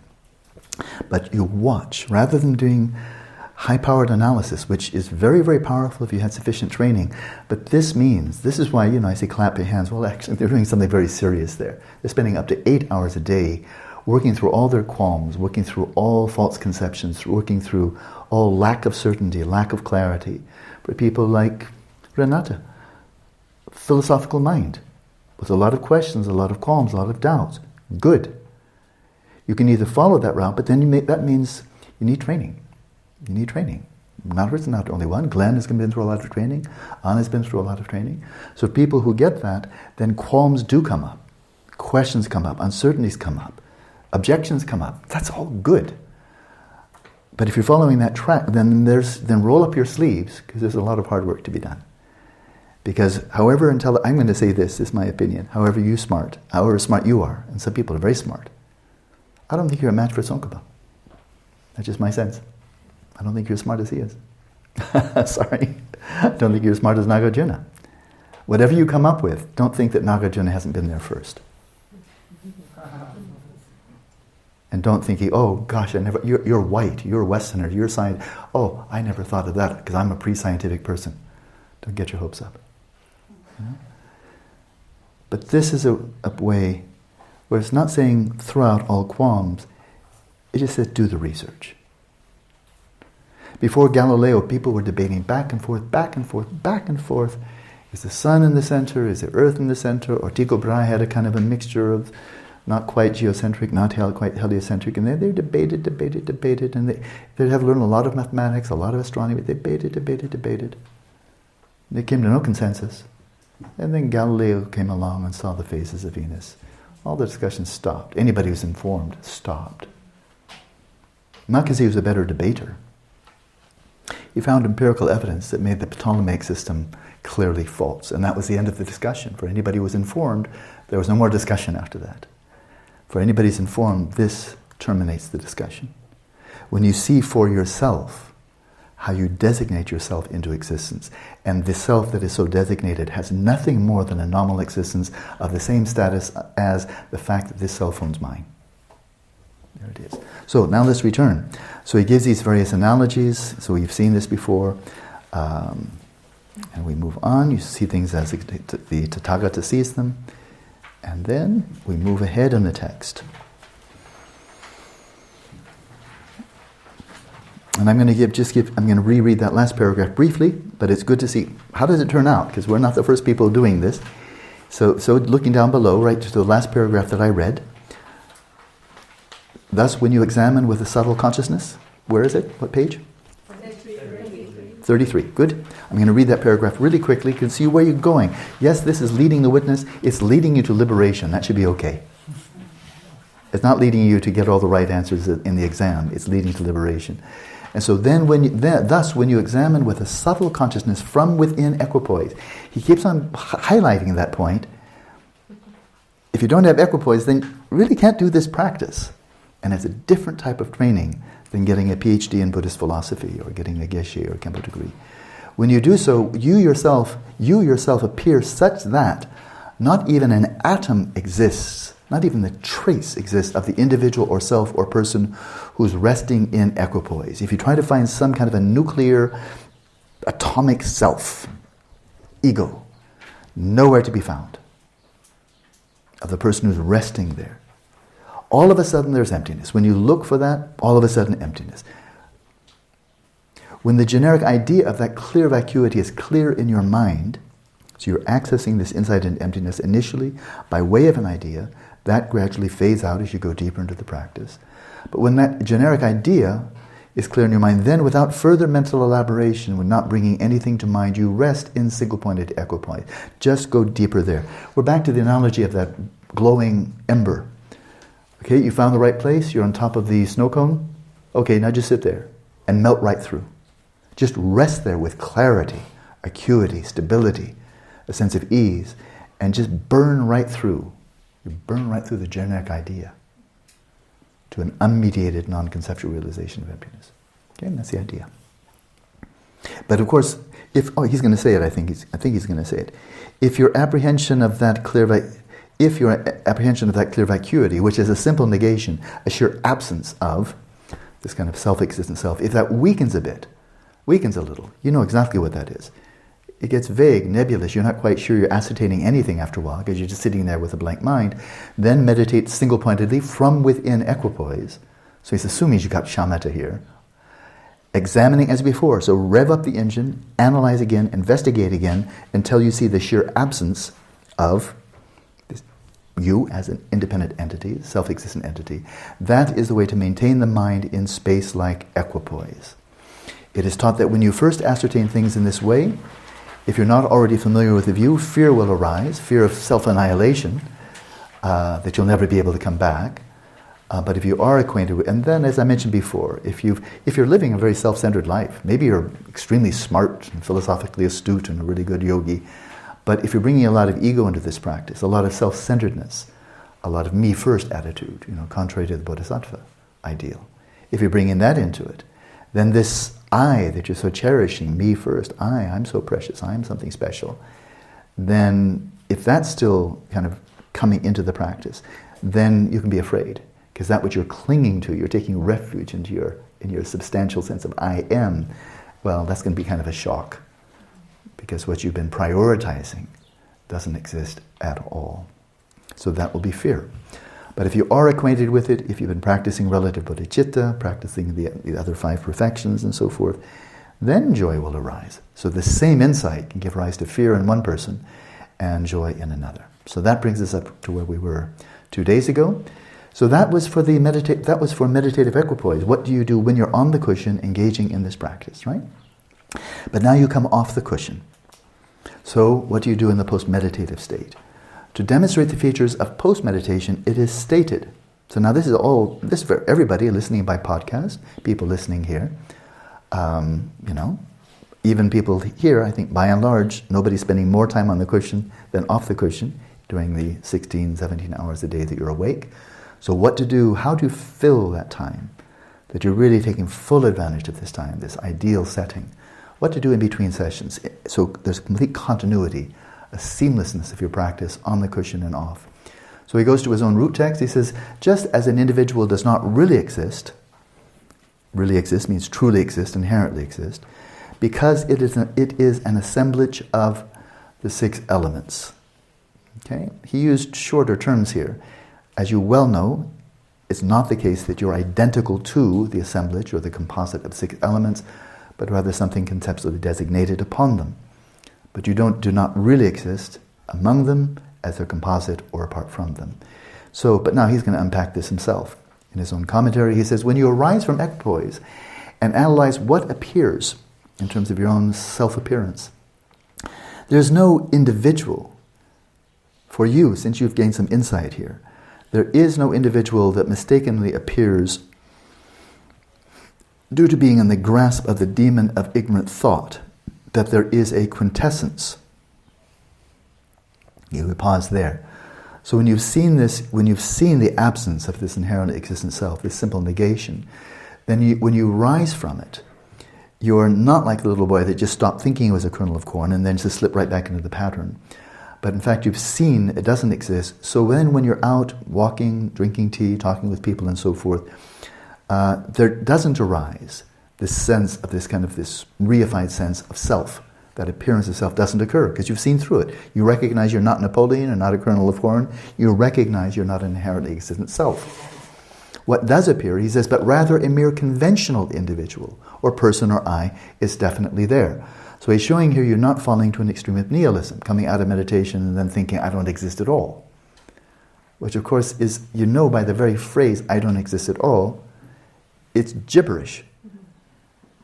But you watch, rather than doing high-powered analysis, which is very, very powerful if you had sufficient training. But this is why, I say clap your hands. Well, actually, they're doing something very serious there. They're spending up to 8 hours a day working through all their qualms, working through all false conceptions, working through all lack of certainty, lack of clarity. For people like Renata, philosophical mind, with a lot of questions, a lot of qualms, a lot of doubts. Good. You can either follow that route, but then that means you need training. You need training. Not not only one. Glenn has been through a lot of training. Anna's been through a lot of training. So people who get that, then qualms do come up. Questions come up. Uncertainties come up. Objections come up. That's all good. But if you're following that track, then roll up your sleeves, because there's a lot of hard work to be done. Because however I'm going to say this is my opinion, however smart you are, and some people are very smart, I don't think you're a match for Tsongkhapa. That's just my sense. I don't think you're as smart as he is. Sorry. I don't think you're as smart as Nagarjuna. Whatever you come up with, don't think that Nagarjuna hasn't been there first. And don't think, oh gosh, you're white, you're a Westerner, you're science. Oh, I never thought of that because I'm a pre-scientific person. Don't get your hopes up. But this is a way where it's not saying throw out all qualms, it just says do the research. Before Galileo, people were debating back and forth, back and forth, back and forth. Is the sun in the center? Is the earth in the center? Or Tycho Brahe had a kind of a mixture of not quite geocentric, not quite heliocentric, and they debated, and they'd have learned a lot of mathematics, a lot of astronomy, debated. They came to no consensus. And then Galileo came along and saw the phases of Venus. All the discussion stopped. Anybody who's informed stopped. Not because he was a better debater. He found empirical evidence that made the Ptolemaic system clearly false, and that was the end of the discussion. For anybody who was informed, there was no more discussion after that. For anybody who's informed, this terminates the discussion. When you see for yourself how you designate yourself into existence, and the self that is so designated has nothing more than a nominal existence of the same status as the fact that this cell phone's mine. There it is. So now let's return. So he gives these various analogies. So we've seen this before. And we move on. You see things as the Tathagata sees them. And then we move ahead in the text. And I'm going to reread that last paragraph briefly, but it's good to see how does it turn out, because we're not the first people doing this. So looking down below, right to the last paragraph that I read. Thus, when you examine with a subtle consciousness, where is it? What page? 33. Good. I'm going to read that paragraph really quickly. You can see where you're going. Yes, this is leading the witness. It's leading you to liberation. That should be okay. It's not leading you to get all the right answers in the exam. It's leading to liberation. And so then, thus, when you examine with a subtle consciousness from within equipoise, he keeps on highlighting that point. If you don't have equipoise, then you really can't do this practice. And it's a different type of training than getting a PhD in Buddhist philosophy or getting a Geshe or a Kempo degree. When you do so, you yourself appear such that not even an atom exists, not even the trace exists of the individual or self or person who's resting in equipoise. If you try to find some kind of a nuclear, atomic self, ego, nowhere to be found of the person who's resting there. All of a sudden there's emptiness. When you look for that, all of a sudden emptiness. When the generic idea of that clear vacuity is clear in your mind, so you're accessing this insight into emptiness initially by way of an idea, that gradually fades out as you go deeper into the practice. But when that generic idea is clear in your mind, then without further mental elaboration, when not bringing anything to mind, you rest in single-pointed equipoise. Just go deeper there. We're back to the analogy of that glowing ember. Okay, you found the right place, you're on top of the snow cone. Okay, now just sit there and melt right through. Just rest there with clarity, acuity, stability, a sense of ease, and just burn right through. You burn right through the generic idea to an unmediated, non-conceptual realization of emptiness. Okay, and that's the idea. But of course, he's going to say it. I think he's going to say it. If your apprehension of that clear vacuity, which is a simple negation, a sheer absence of, this kind of self-existent self, if that weakens a little, you know exactly what that is. It gets vague, nebulous, you're not quite sure you're ascertaining anything after a while because you're just sitting there with a blank mind. Then meditate single-pointedly from within equipoise. So he's assuming you've got shamatha here. Examining as before, so rev up the engine, analyze again, investigate again, until you see the sheer absence of this you as an independent entity, self-existent entity. That is the way to maintain the mind in space like equipoise. It is taught that when you first ascertain things in this way, if you're not already familiar with the view, fear will arise, fear of self-annihilation, that you'll never be able to come back. But if you are acquainted with, and then as I mentioned before, if you're living a very self-centered life, maybe you're extremely smart and philosophically astute and a really good yogi, but if you're bringing a lot of ego into this practice, a lot of self-centeredness, a lot of me-first attitude, contrary to the bodhisattva ideal, if you're bringing that into it, then this I that you're so cherishing, me first, I'm so precious, I'm something special, then if that's still kind of coming into the practice, then you can be afraid. Because that which you're clinging to, you're taking refuge in your substantial sense of I am, well, that's going to be kind of a shock. Because what you've been prioritizing doesn't exist at all. So that will be fear. But if you are acquainted with it, if you've been practicing relative bodhicitta, practicing the other 5 perfections and so forth, then joy will arise. So the same insight can give rise to fear in one person and joy in another. So that brings us up to where we were 2 days ago. So that was for meditative equipoise. What do you do when you're on the cushion engaging in this practice, right? But now you come off the cushion. So what do you do in the post-meditative state? To demonstrate the features of post-meditation, it is stated. So now this is for everybody listening by podcast, people listening here. Even people here, I think by and large, nobody's spending more time on the cushion than off the cushion during the 16, 17 hours a day that you're awake. So what to do, how to fill that time, that you're really taking full advantage of this time, this ideal setting. What to do in between sessions. So there's complete continuity, a seamlessness of your practice on the cushion and off. So he goes to his own root text. He says, just as an individual does not really exist means truly exist, inherently exist, because it is an assemblage of the 6 elements. Okay? He used shorter terms here. As you well know, it's not the case that you're identical to the assemblage or the composite of 6 elements, but rather something conceptually designated upon them. But you do not really exist among them as a composite or apart from them. So, but now he's going to unpack this himself. In his own commentary, he says, when you arise from equipoise and analyze what appears in terms of your own self-appearance, there's no individual for you, since you've gained some insight here. There is no individual that mistakenly appears due to being in the grasp of the demon of ignorant thought, that there is a quintessence. You would pause there. So when you've seen this, when you've seen the absence of this inherently existent self, this simple negation, then when you rise from it, you're not like the little boy that just stopped thinking it was a kernel of corn and then just slipped right back into the pattern. But in fact, you've seen it doesn't exist. So then when you're out walking, drinking tea, talking with people and so forth, there doesn't arise this sense of this reified sense of self. That appearance of self doesn't occur because you've seen through it. You recognize you're not Napoleon or not a kernel of corn. You recognize you're not an inherently existent self. What does appear, he says, but rather a mere conventional individual or person or I is definitely there. So he's showing here you're not falling to an extreme of nihilism, coming out of meditation and then thinking, I don't exist at all. Which of course is, by the very phrase, I don't exist at all, it's gibberish.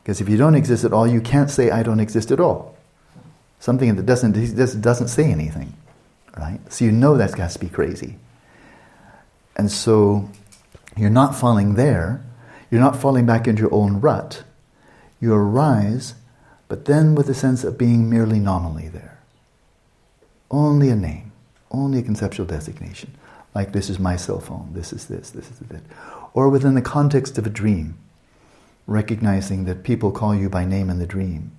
Because if you don't exist at all, you can't say, I don't exist at all. Something that doesn't say anything, right? So that has to be crazy. And so you're not falling there, you're not falling back into your own rut. You arise, but then with a sense of being merely nominally there. Only a name, only a conceptual designation. Like this is my cell phone, this is that. Or within the context of a dream, recognizing that people call you by name in the dream.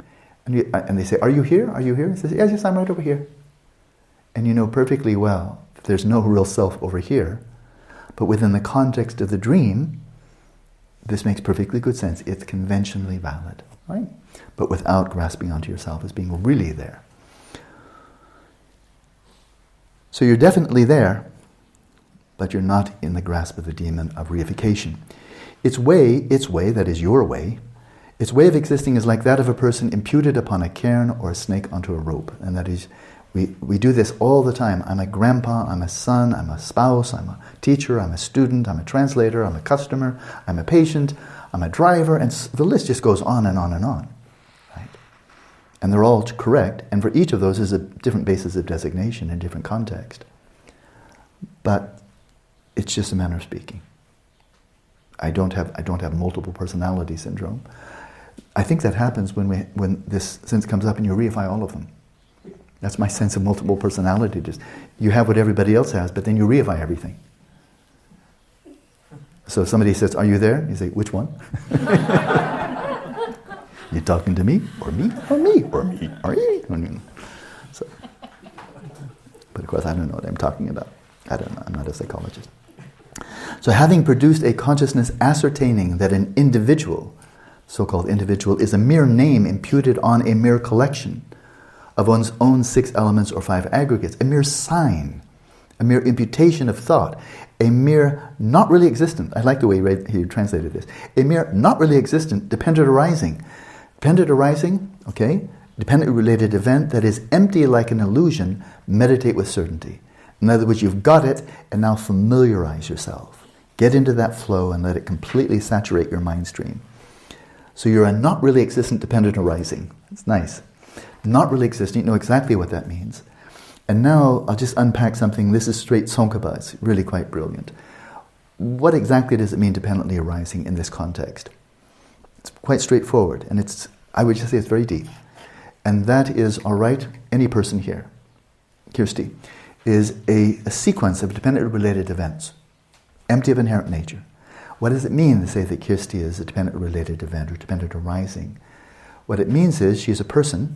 And they say, are you here? Are you here? He says, yes, I'm right over here. And you know perfectly well that there's no real self over here. But within the context of the dream, This makes perfectly good sense. It's conventionally valid, right? But without grasping onto yourself as being really there. So you're definitely there, but you're not in the grasp of the demon of reification. Its way, that is your way, its way of existing is like that of a person imputed upon a cairn or a snake onto a rope. And that is, we do this all the time. I'm a grandpa, I'm a son, I'm a spouse, I'm a teacher, I'm a student, I'm a translator, I'm a customer, I'm a patient, I'm a driver, and the list just goes on and on and on. Right? And they're all correct, and for each of those is a different basis of designation in different context. But it's just a manner of speaking. I don't have multiple personality syndrome. I think that happens when this sense comes up and you reify all of them. That's my sense of multiple personality. Just you have what everybody else has, but then you reify everything. So if somebody says, "Are you there?" You say, "Which one?" You talking to me, or me, or me, or me, or me? So, but of course, I don't know what I'm talking about. I don't know. I'm not a psychologist. So having produced a consciousness ascertaining that an individual, so-called individual, is a mere name imputed on a mere collection of one's own 6 elements or 5 aggregates, a mere sign, a mere imputation of thought, a mere not really existent, I like the way he translated this, a mere not really existent dependent arising. Dependent arising, okay, dependent related event that is empty like an illusion, meditate with certainty. In other words, you've got it, and now familiarize yourself. Get into that flow and let it completely saturate your mind stream. So you're a not really existent dependent arising. It's nice. Not really existent, you know exactly what that means. And now I'll just unpack something. This is straight Tsongkhapa. It's really quite brilliant. What exactly does it mean dependently arising in this context? It's quite straightforward, and I would just say it's very deep. And that is, all right, any person here, Kirsty, is a sequence of dependent related events, empty of inherent nature. What does it mean to say that Kirsty is a dependent related event or dependent arising? What it means is she's a person,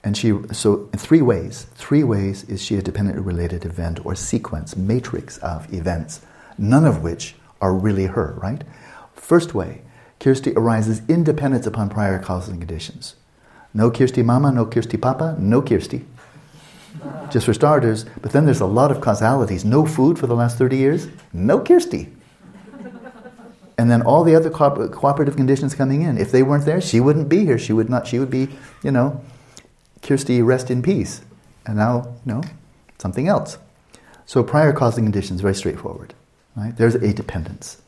and so in 3 ways is she a dependent related event or sequence, matrix of events, none of which are really her, right? First way, Kirsty arises independent upon prior causal conditions. No Kirsty Mama, no Kirsty Papa, no Kirsty. Just for starters, but then there's a lot of causalities. No food for the last 30 years, no Kirsty. And then all the other cooperative conditions coming in. If they weren't there, she wouldn't be here. She would be, Kirsty, rest in peace. And now, something else. So prior causal conditions, very straightforward. Right? There's a dependence.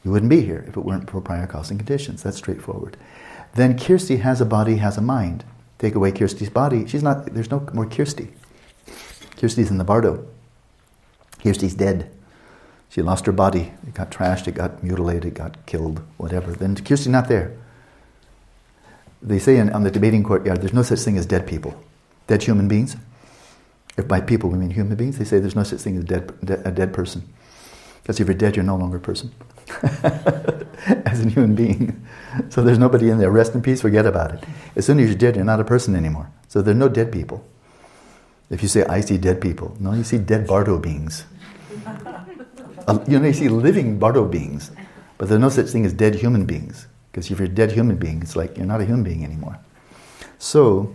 You wouldn't be here if it weren't for prior causal conditions. That's straightforward. Then Kirsty has a body, has a mind. Take away Kirsty's body, there's no more Kirsty. Kirsty's in the bardo. Kirsty's dead. She lost her body. It got trashed, it got mutilated, it got killed, whatever. Then Kirsty's not there. They say on the debating courtyard, there's no such thing as dead people. Dead human beings. If by people we mean human beings, they say there's no such thing as a dead person. Because if you're dead, you're no longer a person. As a human being. So there's nobody in there. Rest in peace, forget about it. As soon as you're dead, you're not a person anymore. So there are no dead people. If you say, I see dead people. No, you see dead bardo beings. You see living bardo beings. But there's no such thing as dead human beings. Because if you're a dead human being, it's like you're not a human being anymore. So,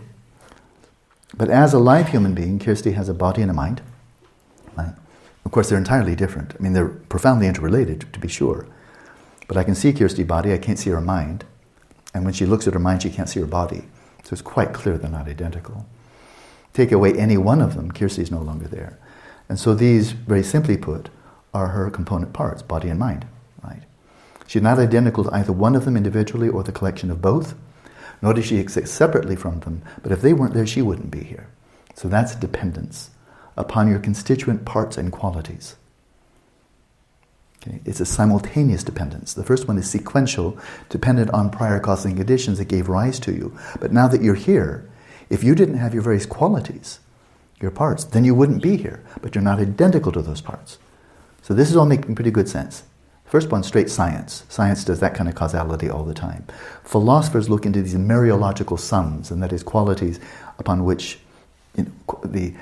but as a live human being, Kirsty has a body and a mind. Right? Of course, they're entirely different. I mean, they're profoundly interrelated, to be sure. But I can see Kirsty's body, I can't see her mind. And when she looks at her mind, she can't see her body. So it's quite clear they're not identical. Take away any one of them, Kirsty's no longer there. And so these, very simply put, are her component parts, body and mind. Right? She's not identical to either one of them individually or the collection of both, nor does she exist separately from them. But if they weren't there, she wouldn't be here. So that's dependence upon your constituent parts and qualities. Okay? It's a simultaneous dependence. The first one is sequential, dependent on prior causal conditions that gave rise to you. But now that you're here, if you didn't have your various qualities, your parts, then you wouldn't be here. But you're not identical to those parts. So this is all making pretty good sense. First one, straight science. Science does that kind of causality all the time. Philosophers look into these mereological sums, and that is qualities upon which the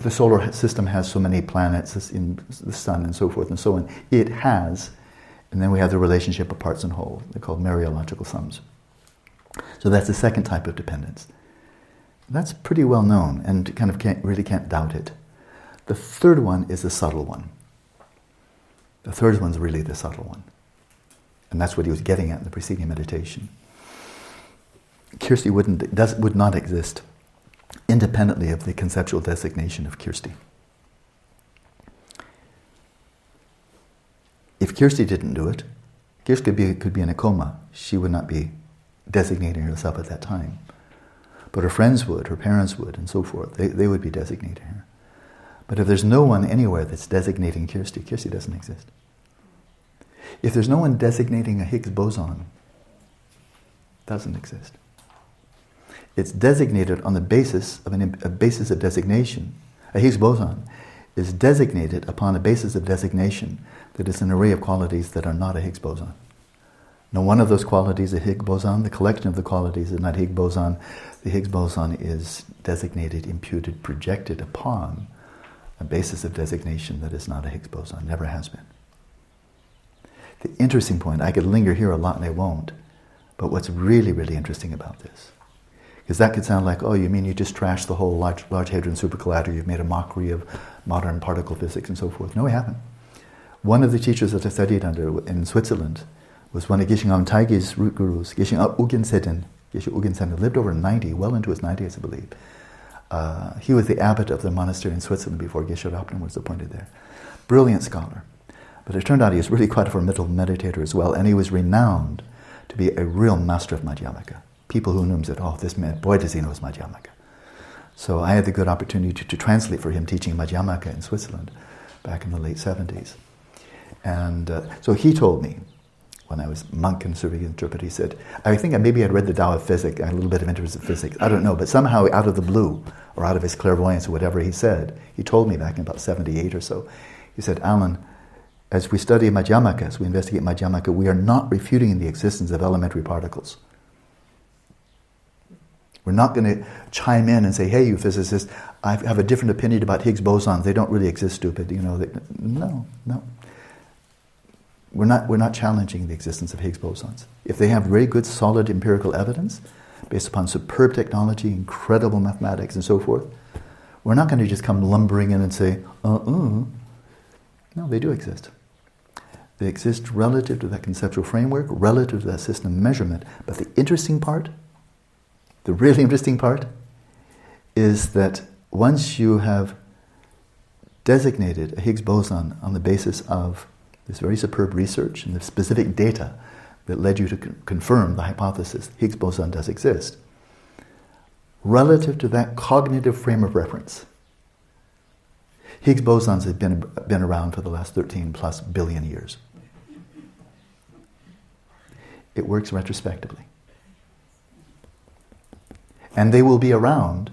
solar system has so many planets, in the sun and so forth and so on. It has And then we have the relationship of parts and whole. They're called mereological sums. So that's the second type of dependence. That's pretty well known, and kind of really can't doubt it. The third one is the subtle one. The third one's really the subtle one. And that's what he was getting at in the preceding meditation. Kirti would not exist independently of the conceptual designation of Kirti. If Kirti didn't do it, Kirti could be in a coma. She would not be designating herself at that time. But her friends would, her parents would, and so forth. They would be designating her. But if there's no one anywhere that's designating Kirti, Kirti doesn't exist. If there's no one designating a Higgs boson, it doesn't exist. It's designated on the basis of a basis of designation. A Higgs boson is designated upon a basis of designation that is an array of qualities that are not a Higgs boson. No one of those qualities is a Higgs boson. The collection of the qualities is not a Higgs boson. The Higgs boson is designated, imputed, projected upon a basis of designation that is not a Higgs boson, never has been. The interesting point, I could linger here a lot and I won't, but what's really, really interesting about this, because that could sound like, oh, you mean you just trashed the whole Large Hadron Supercollider, you've made a mockery of modern particle physics and so forth. No, we haven't. One of the teachers that I studied under in Switzerland was one of Geshe Taige's root gurus, Geshe Ugyen Seden. Geshe Ugyen Seden lived over 90, well into his 90s, I believe. He was the abbot of the monastery in Switzerland before Geshe Rapnin was appointed there. Brilliant scholar. But it turned out he was really quite a formidable meditator as well, and he was renowned to be a real master of Madhyamaka. People who knew him said, oh, this man, boy does he knows Madhyamaka. So I had the good opportunity to translate for him teaching Madhyamaka in Switzerland back in the late 70s. And so he told me, when I was monk and serving interpreter, he said, I think maybe I'd read the Tao of Physics, I had a little bit of interest in physics, I don't know, but somehow out of the blue, or out of his clairvoyance or whatever he said, he told me back in about 78 or so, he said, Alan, as we study Madhyamaka, as we investigate Madhyamaka, we are not refuting the existence of elementary particles. We're not going to chime in and say, hey, you physicists, I have a different opinion about Higgs bosons, they don't really exist, stupid. You know, no. We're not challenging the existence of Higgs bosons. If they have very good, solid empirical evidence, based upon superb technology, incredible mathematics, and so forth, we're not going to just come lumbering in and say, No, they do exist. They exist relative to that conceptual framework, relative to that system of measurement. But the interesting part, the really interesting part, is that once you have designated a Higgs boson on the basis of this very superb research and the specific data that led you to confirm the hypothesis Higgs boson does exist, relative to that cognitive frame of reference, Higgs bosons have been around for the last 13 plus billion years. It works retrospectively. And they will be around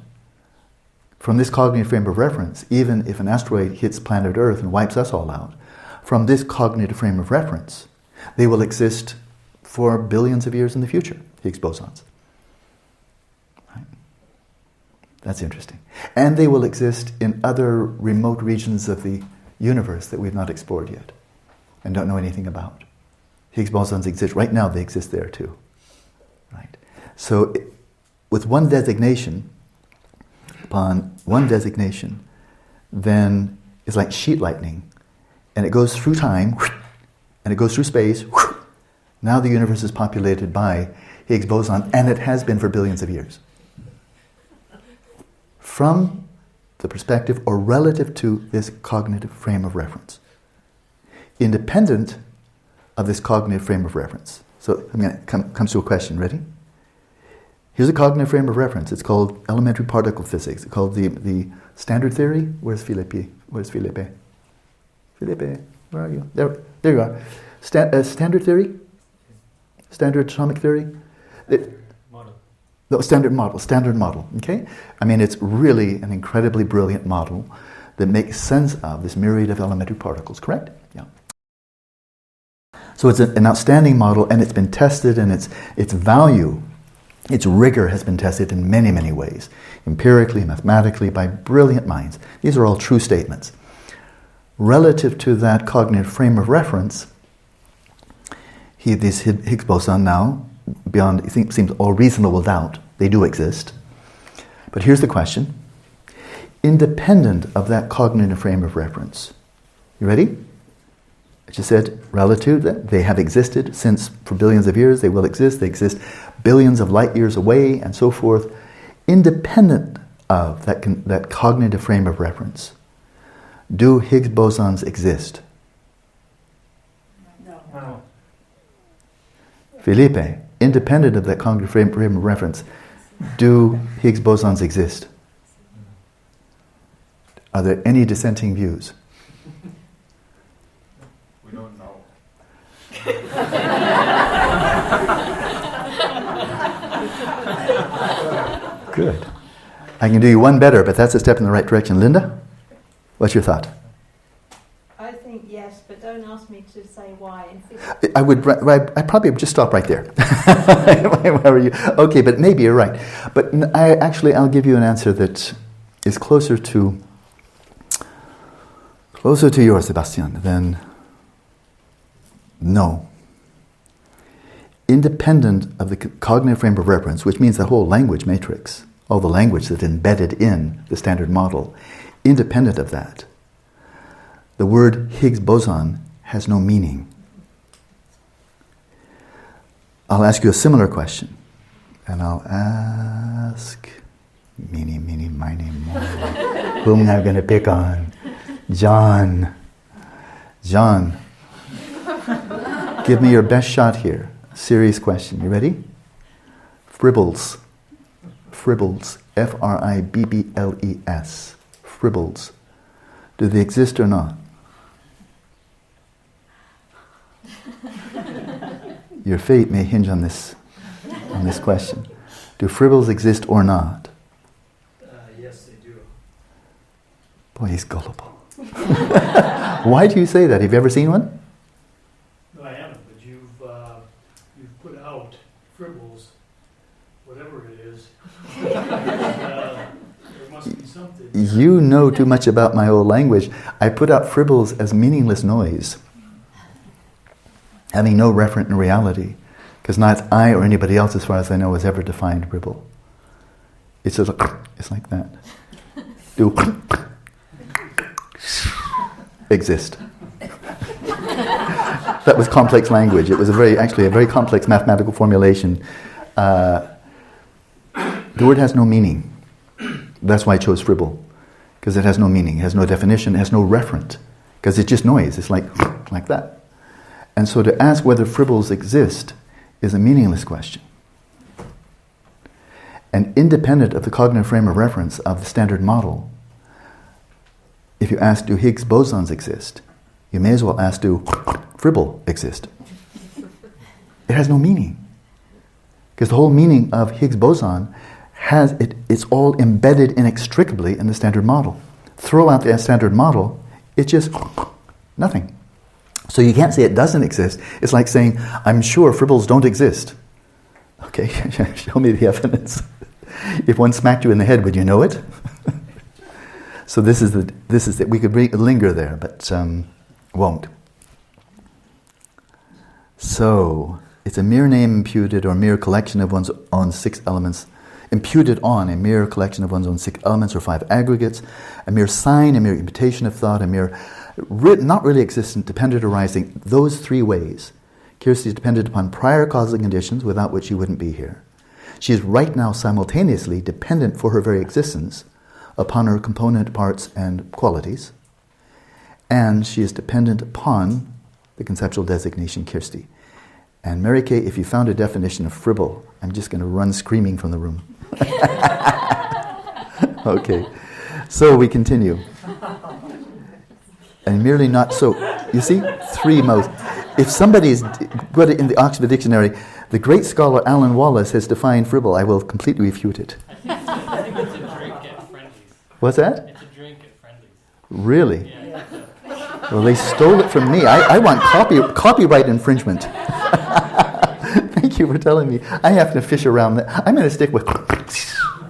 from this cognitive frame of reference, even if an asteroid hits planet Earth and wipes us all out. From this cognitive frame of reference, they will exist for billions of years in the future, Higgs bosons. Right? That's interesting. And they will exist in other remote regions of the universe that we've not explored yet and don't know anything about. Higgs bosons exist. Right now, they exist there too. Right? So, with one designation, upon one designation, then it's like sheet lightning. And it goes through time, and it goes through space. Now the universe is populated by Higgs boson, and it has been for billions of years. From the perspective or relative to this cognitive frame of reference. Independent of this cognitive frame of reference. So I'm going to comes to a question. Ready? Here's a cognitive frame of reference. It's called elementary particle physics. It's called the standard theory. Where's Philippe? Philippe, where are you? There you are. Standard theory? Standard atomic theory? Model. No, standard model, okay? I mean, it's really an incredibly brilliant model that makes sense of this myriad of elementary particles, correct? Yeah. So it's an outstanding model, and it's been tested, and its value, its rigor has been tested in many, many ways. Empirically, mathematically, by brilliant minds. These are all true statements. Relative to that cognitive frame of reference, These Higgs boson now, beyond it seems all reasonable doubt, they do exist. But here's the question. Independent of that cognitive frame of reference. You ready? I just said relative, that they have existed since for billions of years, they will exist, they exist billions of light years away, and so forth. Independent of that cognitive frame of reference, do Higgs bosons exist? No. Felipe, independent of that cognitive frame of reference, do Higgs bosons exist? Are there any dissenting views? We don't know. Good. I can do you one better, but that's a step in the right direction. Linda, what's your thought? I think yes, but don't ask me to say why. I probably would just stop right there. Where are you? Okay, but maybe you're right. But I'll give you an answer that is closer to yours, Sebastian, than no. Independent of the cognitive frame of reference, which means the whole language matrix, all the language that's embedded in the standard model, independent of that, the word Higgs boson has no meaning. I'll ask you a similar question. And I'll ask, meeny, miny, moe, whom am I going to pick on? John. John, give me your best shot here. Serious question. You ready? Fribbles. Fribbles. Fribbles. Fribbles. Do they exist or not? Your fate may hinge on this question. Do fribbles exist or not? Yes, they do. Boy, he's gullible. Why do you say that? Have you ever seen one? No, I haven't, but you've put out fribbles, whatever it is. There must be something. You know too much about my old language. I put out fribbles as meaningless noise, having no referent in reality, because not I or anybody else, as far as I know, has ever defined fribble. It's like that. Do exist. That was complex language. It was actually a very complex mathematical formulation. The word has no meaning. That's why I chose fribble, because it has no meaning, it has no definition, it has no referent, because it's just noise. It's like that. And so to ask whether fribbles exist is a meaningless question. And independent of the cognitive frame of reference of the standard model, if you ask, do Higgs bosons exist? You may as well ask, do fribble exist? It has no meaning. Because the whole meaning of Higgs boson it's all embedded inextricably in the standard model. Throw out the standard model, it's just nothing. So you can't say it doesn't exist. It's like saying, I'm sure fribbles don't exist. Okay, show me the evidence. If one smacked you in the head, would you know it? So this is we could linger there, but won't. So it's a mere name imputed or mere collection of one's own 6 elements, imputed on a mere collection of one's own 6 elements or 5 aggregates, a mere sign, a mere imitation of thought, a mere not really existent, dependent arising. Those 3 ways. Kirsti is dependent upon prior causal conditions without which she wouldn't be here. She is right now simultaneously dependent for her very existence upon her component parts and qualities, and she is dependent upon the conceptual designation Kirsti. And Mary Kay, if you found a definition of fribble, I'm just going to run screaming from the room. Okay, so we continue. And merely not so. You see, 3 most. If somebody's put it in the Oxford Dictionary, the great scholar Alan Wallace has defined fribble, I will completely refute it. I think it's a drink at Friendly's. What's that? It's a drink at Friendly's. Really? Yeah. Well, they stole it from me. I want copyright infringement. Thank you for telling me. I have to fish around that. I'm going to stick with...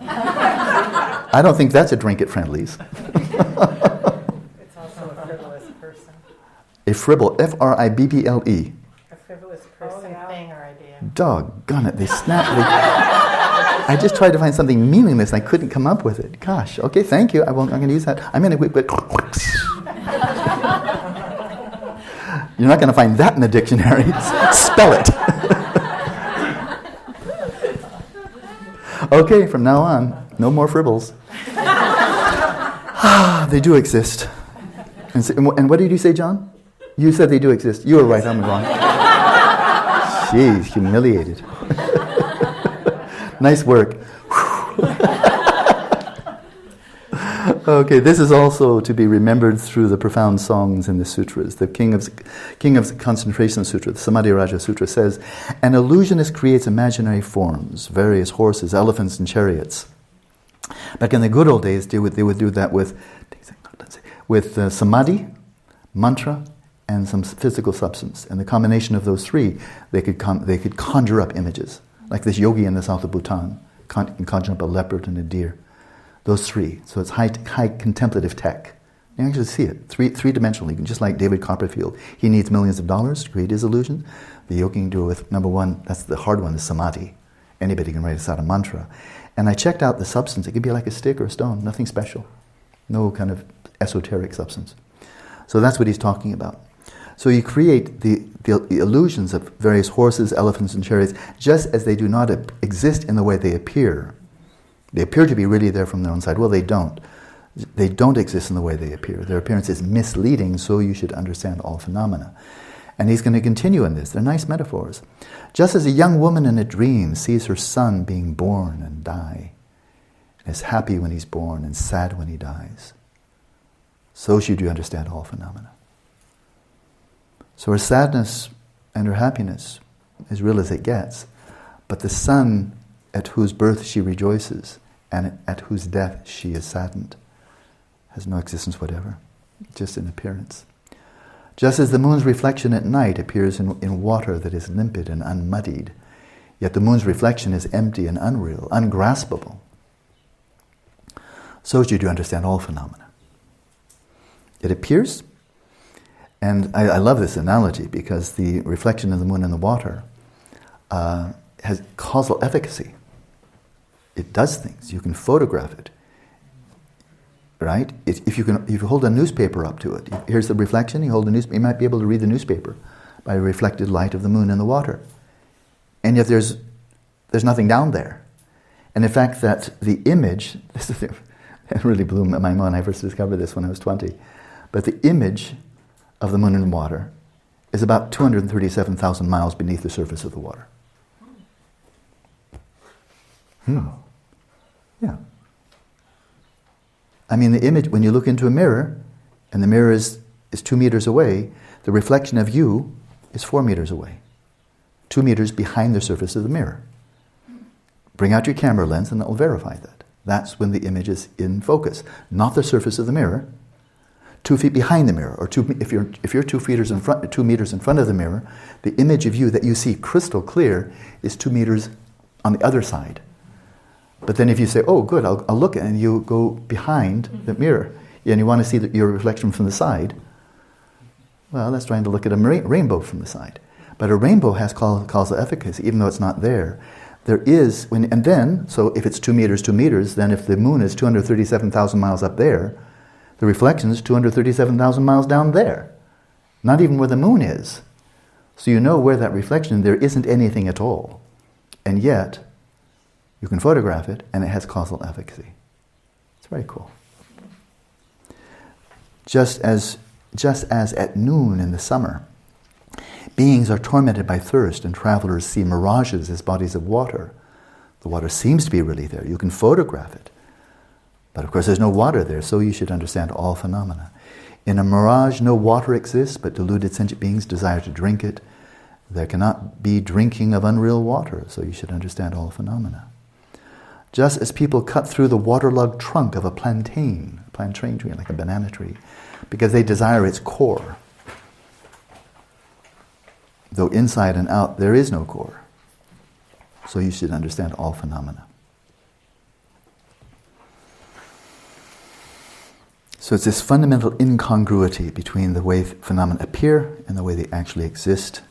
I don't think that's a drink at Friendly's. It's also a frivolous person. A fribble, Fribble. A frivolous person. doggone it, they snapped. I just tried to find something meaningless and I couldn't come up with it. Gosh, okay, thank you. I'm going to use that. I'm going to... You're not going to find that in the dictionary. Spell it. Okay, from now on, no more fribbles. They do exist. And what did you say, John? You said they do exist. You were right, I'm wrong. Jeez, humiliated. Nice work. Okay, this is also to be remembered through the profound songs in the sutras. The King of Concentration Sutra, the Samadhi Raja Sutra says, an illusionist creates imaginary forms, various horses, elephants, and chariots. Back in the good old days, they would do that with samadhi, mantra, and some physical substance. And the combination of those three, they could conjure up images. Like this yogi in the south of Bhutan can conjure up a leopard and a deer. Those three. So it's high contemplative tech. You can actually see it, three-dimensionally. Just like David Copperfield. He needs millions of dollars to create his illusion. The yogi can do it with, number one, that's the hard one, is samadhi. Anybody can write us out a mantra. And I checked out the substance. It could be like a stick or a stone, nothing special. No kind of esoteric substance. So that's what he's talking about. So you create the illusions of various horses, elephants, and chariots, just as they do not exist in the way they appear. They appear to be really there from their own side. Well, they don't. They don't exist in the way they appear. Their appearance is misleading, so you should understand all phenomena. And he's going to continue in this. They're nice metaphors. Just as a young woman in a dream sees her son being born and die, and is happy when he's born and sad when he dies, so should you understand all phenomena. So her sadness and her happiness, as real as it gets, but the son at whose birth she rejoices and at whose death she is saddened has no existence whatever, just an appearance. Just as the moon's reflection at night appears in water that is limpid and unmuddied, yet the moon's reflection is empty and unreal, ungraspable, so should you understand all phenomena. It appears, and I love this analogy because the reflection of the moon in the water has causal efficacy. It does things. You can photograph it, right? If you hold a newspaper up to it, here's the reflection. You hold the newspaper. You might be able to read the newspaper by the reflected light of the moon in the water, and yet there's nothing down there. And in fact, that the image, it really blew my mind when I first discovered this when I was 20. But the image of the moon in the water is about 237,000 miles beneath the surface of the water. Yeah. I mean, the image, when you look into a mirror, and the mirror is 2 meters away, the reflection of you is 4 meters away. 2 meters behind the surface of the mirror. Bring out your camera lens and that will verify that. That's when the image is in focus. Not the surface of the mirror, 2 feet behind the mirror, or if you're 2 meters in front of the mirror, the image of you that you see crystal clear is 2 meters on the other side. But then if you say, oh good, I'll look, and you go behind the mirror, and you want to see your reflection from the side, well, that's trying to look at a rainbow from the side. But a rainbow has causal efficacy, even though it's not there. There is, so if it's 2 meters, then if the moon is 237,000 miles up there, the reflection is 237,000 miles down there. Not even where the moon is. So you know where that reflection, there isn't anything at all. And yet, you can photograph it, and it has causal efficacy. It's very cool. Just as at noon in the summer, beings are tormented by thirst, and travelers see mirages as bodies of water. The water seems to be really there. You can photograph it. But of course there's no water there, so you should understand all phenomena. In a mirage, no water exists, but deluded sentient beings desire to drink it. There cannot be drinking of unreal water, so you should understand all phenomena. Just as people cut through the waterlogged trunk of a plantain tree, like a banana tree, because they desire its core. Though inside and out there is no core. So you should understand all phenomena. So it's this fundamental incongruity between the way phenomena appear and the way they actually exist.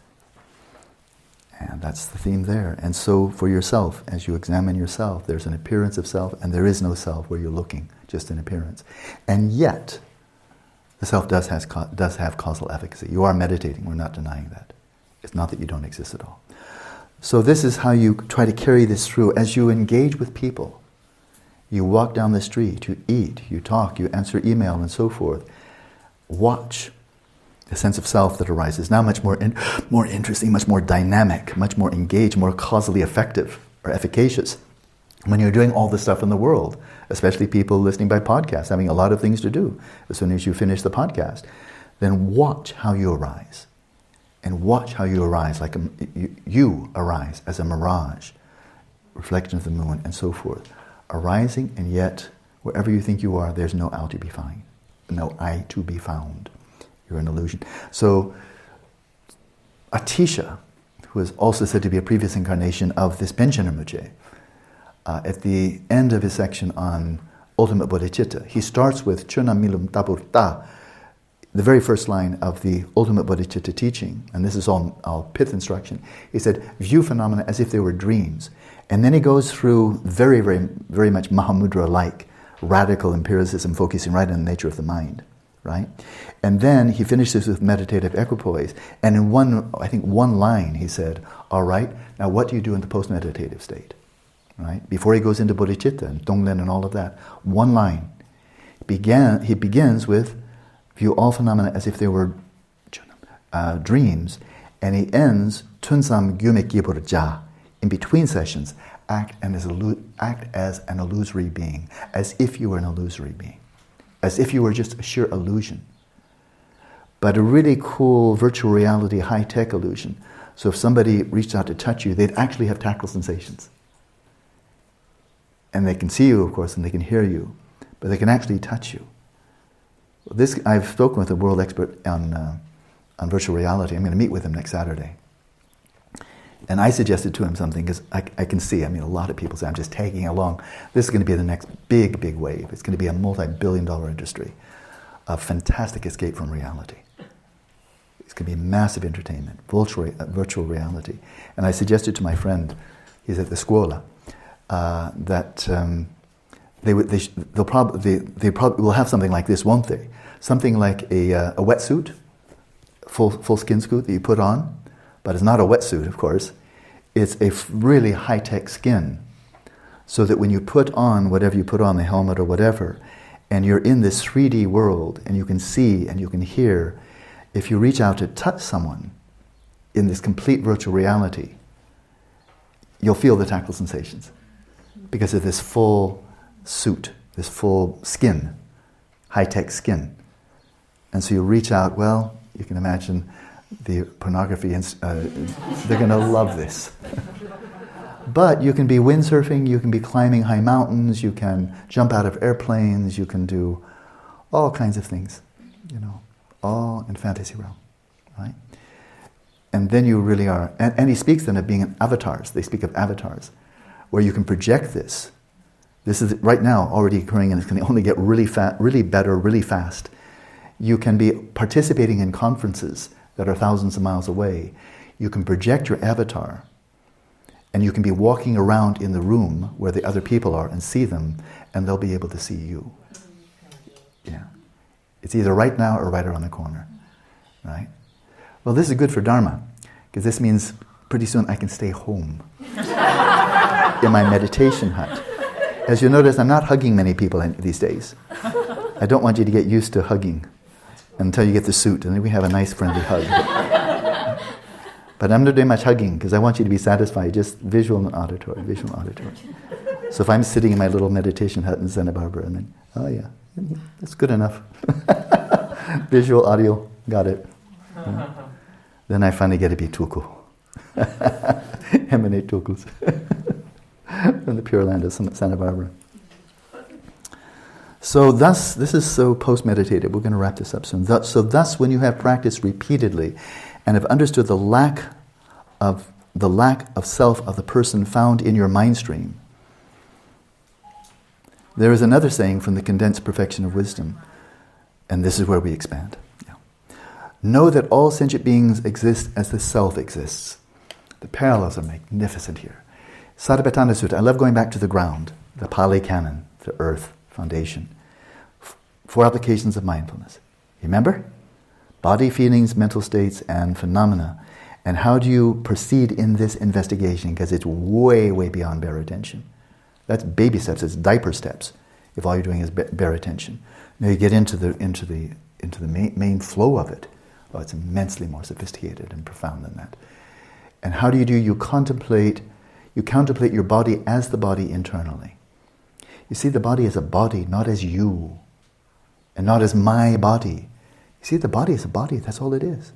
And That's the theme there. And so for yourself, as you examine yourself, there's an appearance of self, and there is no self where you're looking, just an appearance. And yet, the self does have causal efficacy. You are meditating, we're not denying that. It's not that you don't exist at all. So this is how you try to carry this through. As you engage with people, you walk down the street, you eat, you talk, you answer email and so forth. Watch the sense of self that arises. Now much more interesting, much more dynamic, much more engaged, more causally effective or efficacious. When you're doing all the stuff in the world, especially people listening by podcast, having a lot of things to do as soon as you finish the podcast, then watch how you arise. And watch how you arise, like you arise as a mirage, reflection of the moon, and so forth. Arising, and yet, wherever you think you are, there's no I to be found. No I to be found. You're an illusion. So, Atisha, who is also said to be a previous incarnation of this Panchen Lozang, at the end of his section on ultimate bodhicitta, he starts with Chuna Milum Tapurta, the very first line of the ultimate bodhicitta teaching, and this is all pith instruction. He said, view phenomena as if they were dreams. And then he goes through very, very, very much Mahāmudrā-like radical empiricism, focusing right on the nature of the mind, right? And then he finishes with meditative equipoise. And in one line, he said, all right, now what do you do in the post-meditative state? Right? Before he goes into bodhicitta and Tonglen and all of that, one line. He begins with, view all phenomena as if they were dreams, and he ends, Tunsam Gyumek Yiburja, in between sessions, act as an illusory being, as if you were an illusory being, as if you were just a sheer illusion. But a really cool virtual reality, high-tech illusion. So if somebody reached out to touch you, they'd actually have tactile sensations. And they can see you, of course, and they can hear you, but they can actually touch you. This, I've spoken with a world expert on virtual reality. I'm going to meet with him next Saturday. And I suggested to him something, because I can see, a lot of people say, I'm just tagging along. This is going to be the next big, big wave. It's going to be a multi-billion-dollar industry of fantastic escape from reality. It's going to be massive entertainment, virtual reality. And I suggested to my friend, he's at the Scuola, that they probably will have something like this, won't they? Something like a wetsuit, full skin suit that you put on, but it's not a wetsuit, of course. It's a really high-tech skin, so that when you put on whatever you put on, the helmet or whatever, and you're in this 3D world, and you can see and you can hear, if you reach out to touch someone in this complete virtual reality, you'll feel the tactile sensations because of this full suit, this full skin, high-tech skin. And so you reach out, well, you can imagine the pornography, they're going to love this. But you can be windsurfing, you can be climbing high mountains, you can jump out of airplanes, you can do all kinds of things, all in fantasy realm, right? And then you really are, and he speaks then of being in avatars. They speak of avatars, where you can project this. This is right now already occurring, and it's going to only get really better, really fast. You can be participating in conferences that are thousands of miles away. You can project your avatar, and you can be walking around in the room where the other people are and see them, and they'll be able to see you. Yeah. It's either right now or right around the corner, right? Well, this is good for Dharma, because this means pretty soon I can stay home in my meditation hut. As you notice, I'm not hugging many people these days. I don't want you to get used to hugging until you get the suit, and then we have a nice friendly hug. But I'm not doing much hugging, because I want you to be satisfied, just visual and auditory, visual and auditory. So if I'm sitting in my little meditation hut in Santa Barbara, and then, oh yeah, that's good enough. Visual, audio, got it. Yeah. Then I finally get to be tuku. Emanate tukus from the Pure Land of Santa Barbara. So thus, this is so post-meditative. We're going to wrap this up soon. So thus, when you have practiced repeatedly and have understood the lack of self of the person found in your mind stream, there is another saying from the condensed perfection of wisdom, and this is where we expand. Yeah. Know that all sentient beings exist as the self exists. The parallels are magnificent here. Satipatthana Sutta, I love going back to the ground, the Pali Canon, the earth, foundation. 4 applications of mindfulness. Remember? Body, feelings, mental states, and phenomena. And how do you proceed in this investigation? Because it's way, way beyond bare attention. That's baby steps, it's diaper steps, if all you're doing is bare attention. Now you get into the main flow of it. Oh, it's immensely more sophisticated and profound than that. And how do? You contemplate your body as the body internally. You see the body as a body, not as you, and not as my body. You see the body as a body, that's all it is.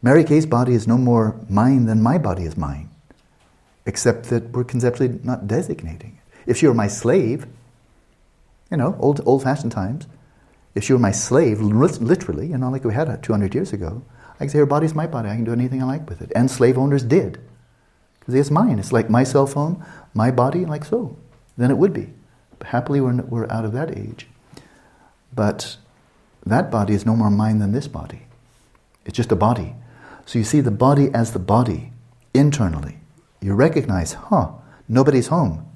Mary Kay's body is no more mine than my body is mine, except that we're conceptually not designating it. If she were my slave, old-fashioned times, if she were my slave, literally, like we had it 200 years ago, I can say her body's my body, I can do anything I like with it. And slave owners did. Because it's mine. It's like my cell phone, my body, like so. Then it would be. But happily, we're out of that age. But that body is no more mine than this body. It's just a body. So you see the body as the body, internally. You recognize, nobody's home.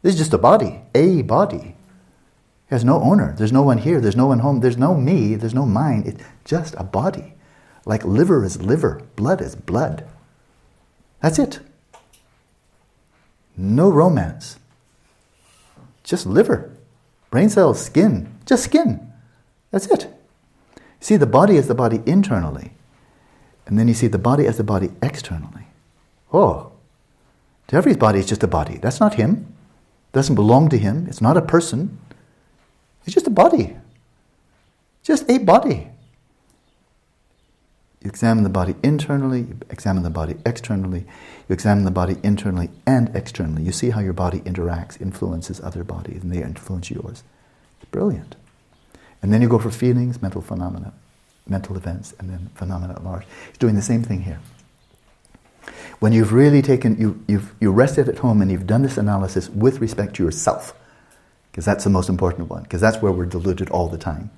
This is just a body. It has no owner. There's no one here. There's no one home. There's no me. There's no mine. It's just a body. Like liver is liver. Blood is blood. That's it. No romance. Just liver. Brain cells, skin. Just skin. That's it. See the body as the body internally. And then you see the body as the body externally. Jeffrey's body is just a body. That's not him. It doesn't belong to him. It's not a person. It's just a body. Just a body. You examine the body internally, you examine the body externally, you examine the body internally and externally. You see how your body interacts, influences other bodies, and they influence yours. It's brilliant. And then you go for feelings, mental phenomena, mental events, and then phenomena at large. He's doing the same thing here. When you've really you rested at home and you've done this analysis with respect to yourself, because that's the most important one, because that's where we're deluded all the time.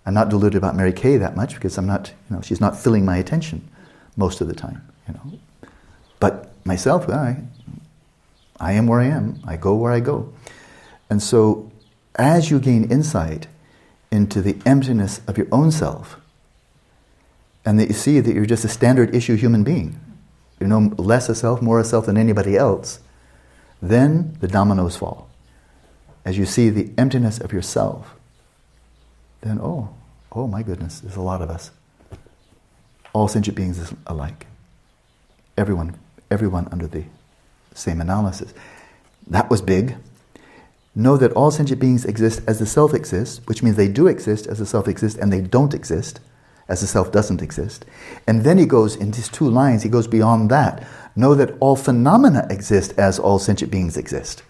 I'm not deluded about Mary Kay that much because I'm not, she's not filling my attention most of the time, But myself, I am where I am. I go where I go. And so, as you gain insight into the emptiness of your own self, and that you see that you're just a standard issue human being, you're no less a self, more a self than anybody else, then the dominoes fall. As you see the emptiness of yourself, then, oh my goodness, there's a lot of us. All sentient beings is alike. Everyone under the same analysis. That was big. Know that all sentient beings exist as the self exists, which means they do exist as the self exists, and they don't exist as the self doesn't exist. And then he goes, in these 2 lines, he goes beyond that. Know that all phenomena exist as all sentient beings exist.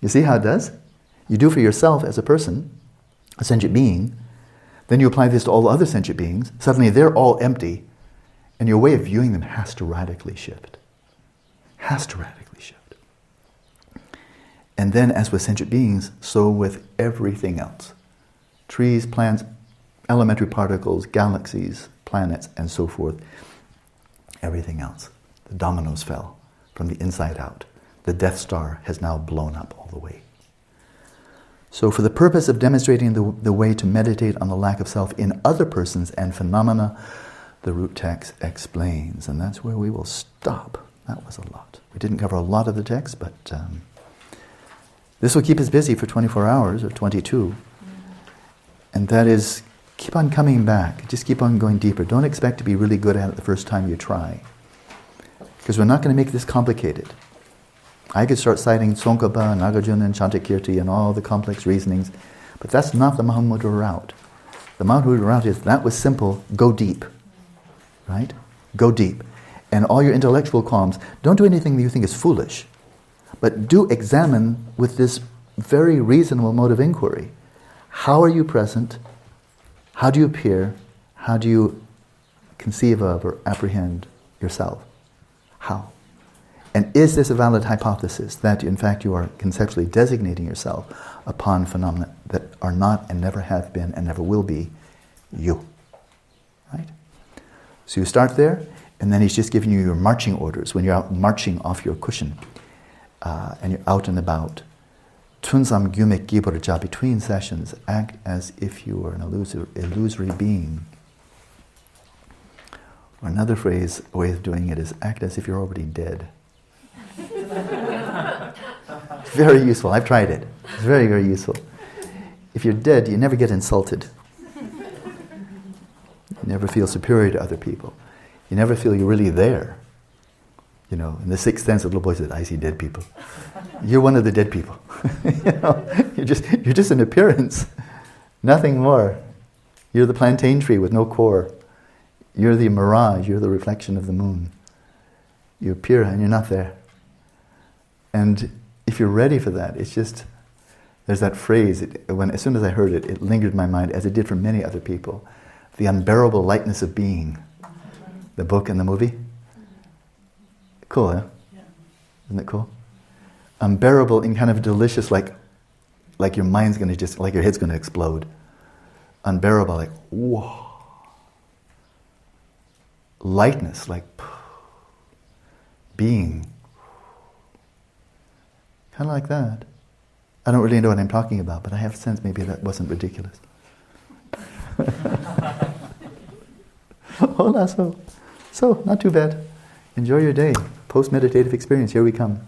You see how it does? You do for yourself as a person, a sentient being, then you apply this to all other sentient beings, suddenly they're all empty, and your way of viewing them has to radically shift. Has to radically shift. And then, as with sentient beings, so with everything else. Trees, plants, elementary particles, galaxies, planets, and so forth. Everything else. The dominoes fell from the inside out. The Death Star has now blown up all the way. So for the purpose of demonstrating the way to meditate on the lack of self in other persons and phenomena, the root text explains. And that's where we will stop. That was a lot. We didn't cover a lot of the text, but this will keep us busy for 24 hours or 22. And that is, keep on coming back. Just keep on going deeper. Don't expect to be really good at it the first time you try. Because we're not going to make this complicated. I could start citing Tsongkhapa and Nagarjuna and Chantakirti and all the complex reasonings, but that's not the Mahamudra route. The Mahamudra route is, that was simple, go deep. Right? Go deep. And all your intellectual qualms, don't do anything that you think is foolish, but do examine with this very reasonable mode of inquiry. How are you present? How do you appear? How do you conceive of or apprehend yourself? How? And is this a valid hypothesis that, in fact, you are conceptually designating yourself upon phenomena that are not and never have been and never will be you? Right? So you start there, And then he's just giving you your marching orders when you're out marching off your cushion and you're out and about. Tunzam gyumek giborja, between sessions, act as if you were an illusory being. Or another phrase, a way of doing it is act as if you're already dead. It's very useful. I've tried it. It's very, very useful. If you're dead, you never get insulted. You never feel superior to other people. You never feel you're really there. You know, in the sixth sense, the little boy said, I see dead people. You're one of the dead people. You know, you're just an appearance. Nothing more. You're the plantain tree with no core. You're the mirage. You're the reflection of the moon. You appear and you're not there. And if you're ready for that, it's just, there's that phrase, as soon as I heard it, it lingered in my mind, as it did for many other people. The unbearable lightness of being. The book and the movie. Cool, eh? Yeah. Isn't it cool? Unbearable in kind of delicious, like your mind's going to just, like your head's going to explode. Unbearable, like, whoa. Lightness, like, being. Kind of like that. I don't really know what I'm talking about, but I have a sense maybe that wasn't ridiculous. Hola, so, not too bad. Enjoy your day. Post-meditative experience, here we come.